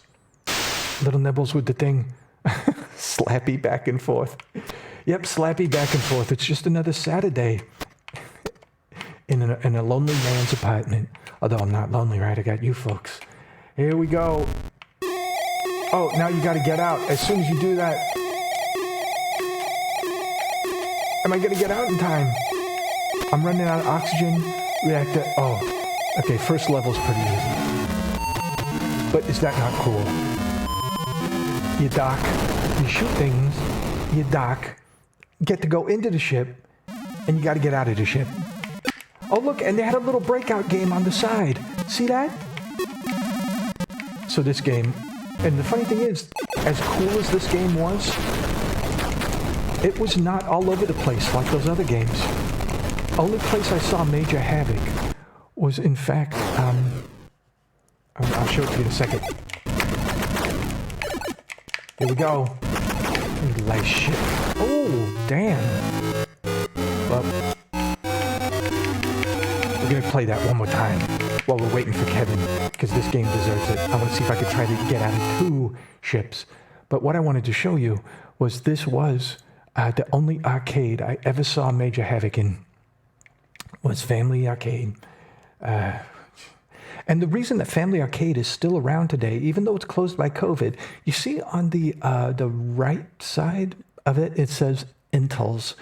with the thing. Slappy back and forth. Yep, slappy back and forth. It's just another Saturday in a lonely man's apartment. Although I'm not lonely, right? I got you folks. Here we go. Oh, now you got to get out. As soon as you do that. Am I going to get out in time? I'm running out of oxygen. Reactor. Oh, okay. First level's pretty easy. But is that not cool? You dock. You shoot things. You dock. Get to go into the ship. And you got to get out of the ship. Oh, look. And they had a little breakout game on the side. See that? So this game. And the funny thing is, as cool as this game was, it was not all over the place like those other games. Only place I saw major havoc was, in fact, I'll show it to you in a second. Here we go. Nice shit. Oh, damn. Well, we're going to play that one more time while we're waiting for Kevin, because this game deserves it. I want to see if I could try to get out of 2 ships. But what I wanted to show you was this was the only arcade I ever saw Major Havoc in. Was Family Arcade. And the reason that Family Arcade is still around today, even though it's closed by COVID, you see on the right side of it, it says Intel's.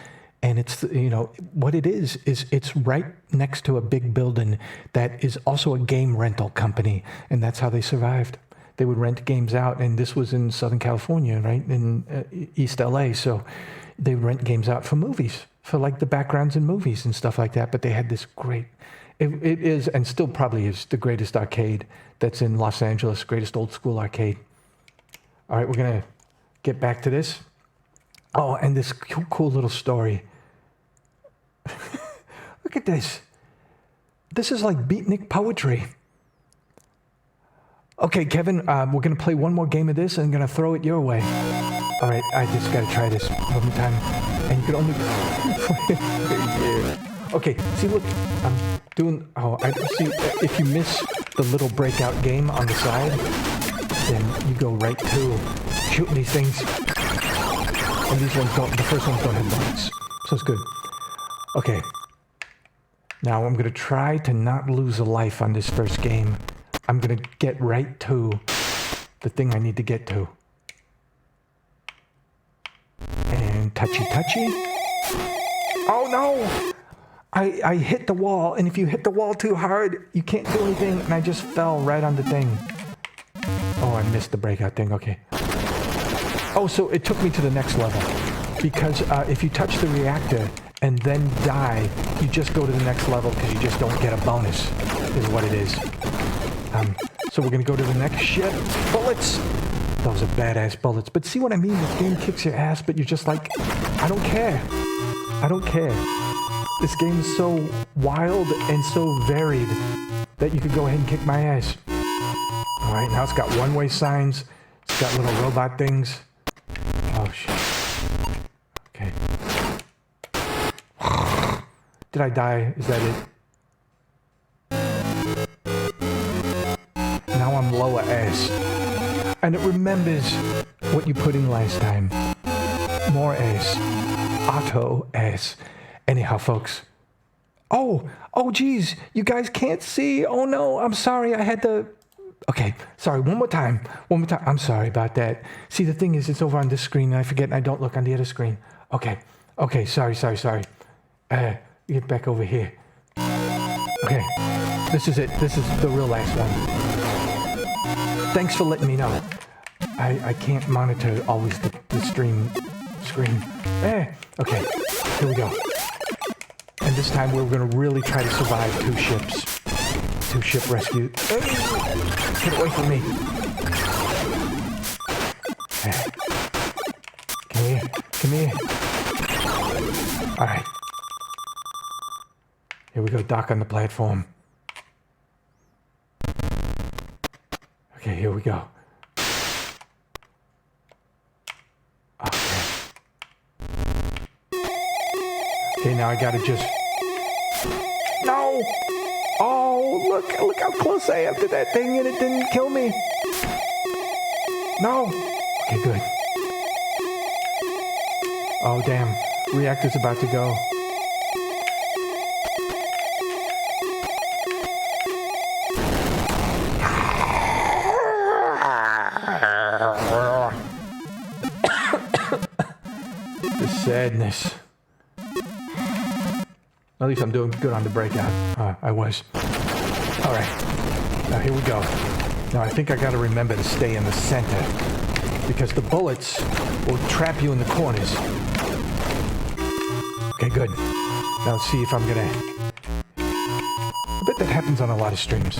And it's, you know, what it is it's right next to a big building that is also a game rental company. And that's how they survived. They would rent games out. And this was in Southern California, right? In East LA. So they would rent games out for movies, for like the backgrounds in movies and stuff like that. But they had this great, it is, and still probably is, the greatest arcade that's in Los Angeles, greatest old school arcade. All right, we're going to get back to this. Oh, and this cool little story. Look at this. This is like beatnik poetry. Okay, Kevin, we're going to play one more game of this and I'm going to throw it your way. All right, I just got to try this one more time. And you can only play it. Okay, see, look, I'm doing, I see, if you miss the little breakout game on the side, then you go right to shooting these things. And these ones don't, the first ones don't have bullets. So it's good. Okay. Now I'm going to try to not lose a life on this first game. I'm going to get right to the thing I need to get to. And touchy. Oh no! I hit the wall, and if you hit the wall too hard, you can't do anything, and I just fell right on the thing. Oh, I missed the breakout thing, okay. Oh, so it took me to the next level. Because if you touch the reactor and then die, you just go to the next level because you just don't get a bonus, is what it is. So we're going to go to the next ship. Bullets! Those are badass bullets. But see what I mean? This game kicks your ass, but you're just like, I don't care. I don't care. This game is so wild and so varied that you could go ahead and kick my ass. All right, now it's got one-way signs. It's got little robot things. Oh, shit. Okay. Did I die? Is that it? Now I'm lower S. And it remembers what you put in last time. More S. Auto S. Anyhow, folks. Oh, geez. You guys can't see. Oh, no. I'm sorry. I had to... Okay, sorry, one more time. I'm sorry about that. See, the thing is, it's over on this screen, and I forget, and I don't look on the other screen. Okay, sorry. Get back over here. Okay, this is it. This is the real last one. Thanks for letting me know. I can't monitor always the screen. Okay, here we go. And this time we're going to really try to survive 2 ships. 2 ship rescue. Get away from me. Come here. All right. Here we go, dock on the platform. Okay, here we go. Okay, now I gotta just... No! Oh, look how close I am to that thing and it didn't kill me. No. Okay, good. Oh, damn. Reactor's about to go. The sadness. At least I'm doing good on the breakout. I was. All right. Now here we go. Now I think I got to remember to stay in the center because the bullets will trap you in the corners. Okay, good. Now let's see if I'm gonna... I bet that happens on a lot of streams.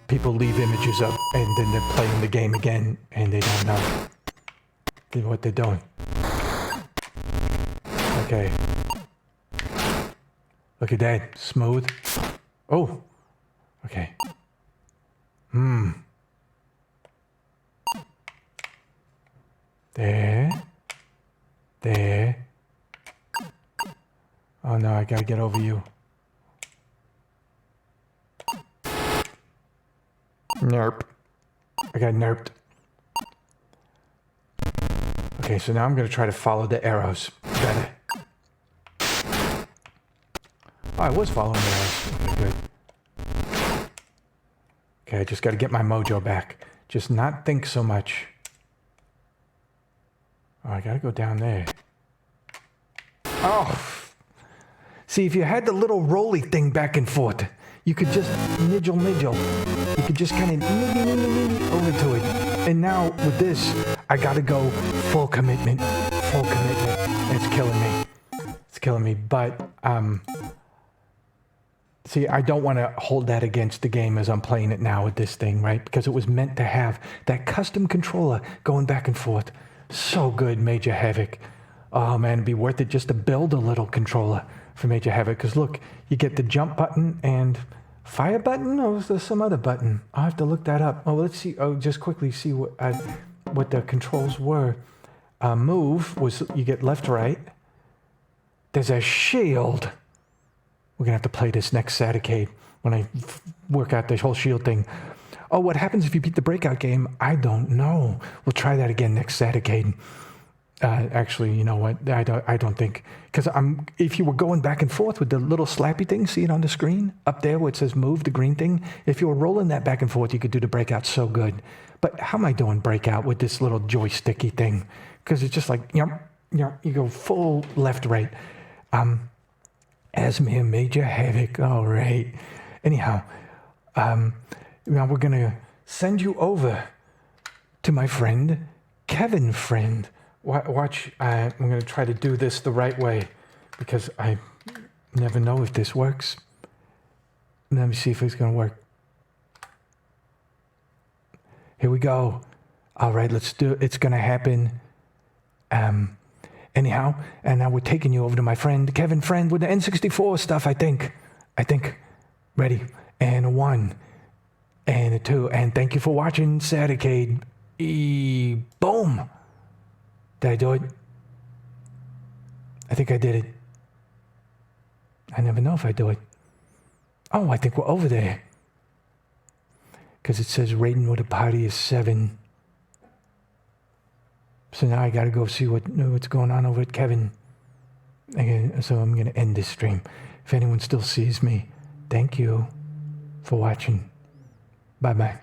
People leave images up and then they're playing the game again and they don't know what they're doing. Okay. Look at that. Smooth. Oh. Okay. There. There. Oh no, I gotta get over you. Nerp. I got nerped. Okay, so now I'm gonna try to follow the arrows better. Oh, I was following the arrows. Okay, good. Okay, I just gotta get my mojo back. Just not think so much. Oh, I gotta go down there. Oh! See, if you had the little rolly thing back and forth, you could just niggle. You could just kind of over to it. And now with this, I gotta go full commitment. Full commitment. It's killing me. It's killing me. But, see, I don't want to hold that against the game as I'm playing it now with this thing, right? Because it was meant to have that custom controller going back and forth. So good, Major Havoc. Oh man, it'd be worth it just to build a little controller for Major Havoc. Because look, you get the jump button and fire button, or was there some other button? I'll have to look that up. Oh, let's see. Oh, just quickly see what the controls were. Move was you get left, right. There's a shield. We're gonna have to play this next Saturday when I work out this whole shield thing. Oh, what happens if you beat the breakout game? I don't know. We'll try that again next Saturday. Actually, you know what? I don't think, because if you were going back and forth with the little slappy thing, see it on the screen up there where it says move, the green thing. If you were rolling that back and forth, you could do the breakout so good. But how am I doing breakout with this little joysticky thing? Because it's just like, you go full left, right. Asmir Major Havoc. All right. Anyhow, now we're gonna send you over to my friend Kevin. Watch. I'm gonna try to do this the right way because I never know if this works. Let me see if it's gonna work. Here we go. All right, let's do it. It's gonna happen. Anyhow, and now we're taking you over to my friend Kevin with the N64 stuff. I think. Ready? And a 1, and a 2, and thank you for watching Saturday. Boom. Did I do it? I think I did it. I never know if I do it. Oh, I think we're over there. Because it says rating with a party is 7. So now I got to go see what's going on over at Kevin. So I'm going to end this stream. If anyone still sees me, thank you for watching. Bye-bye.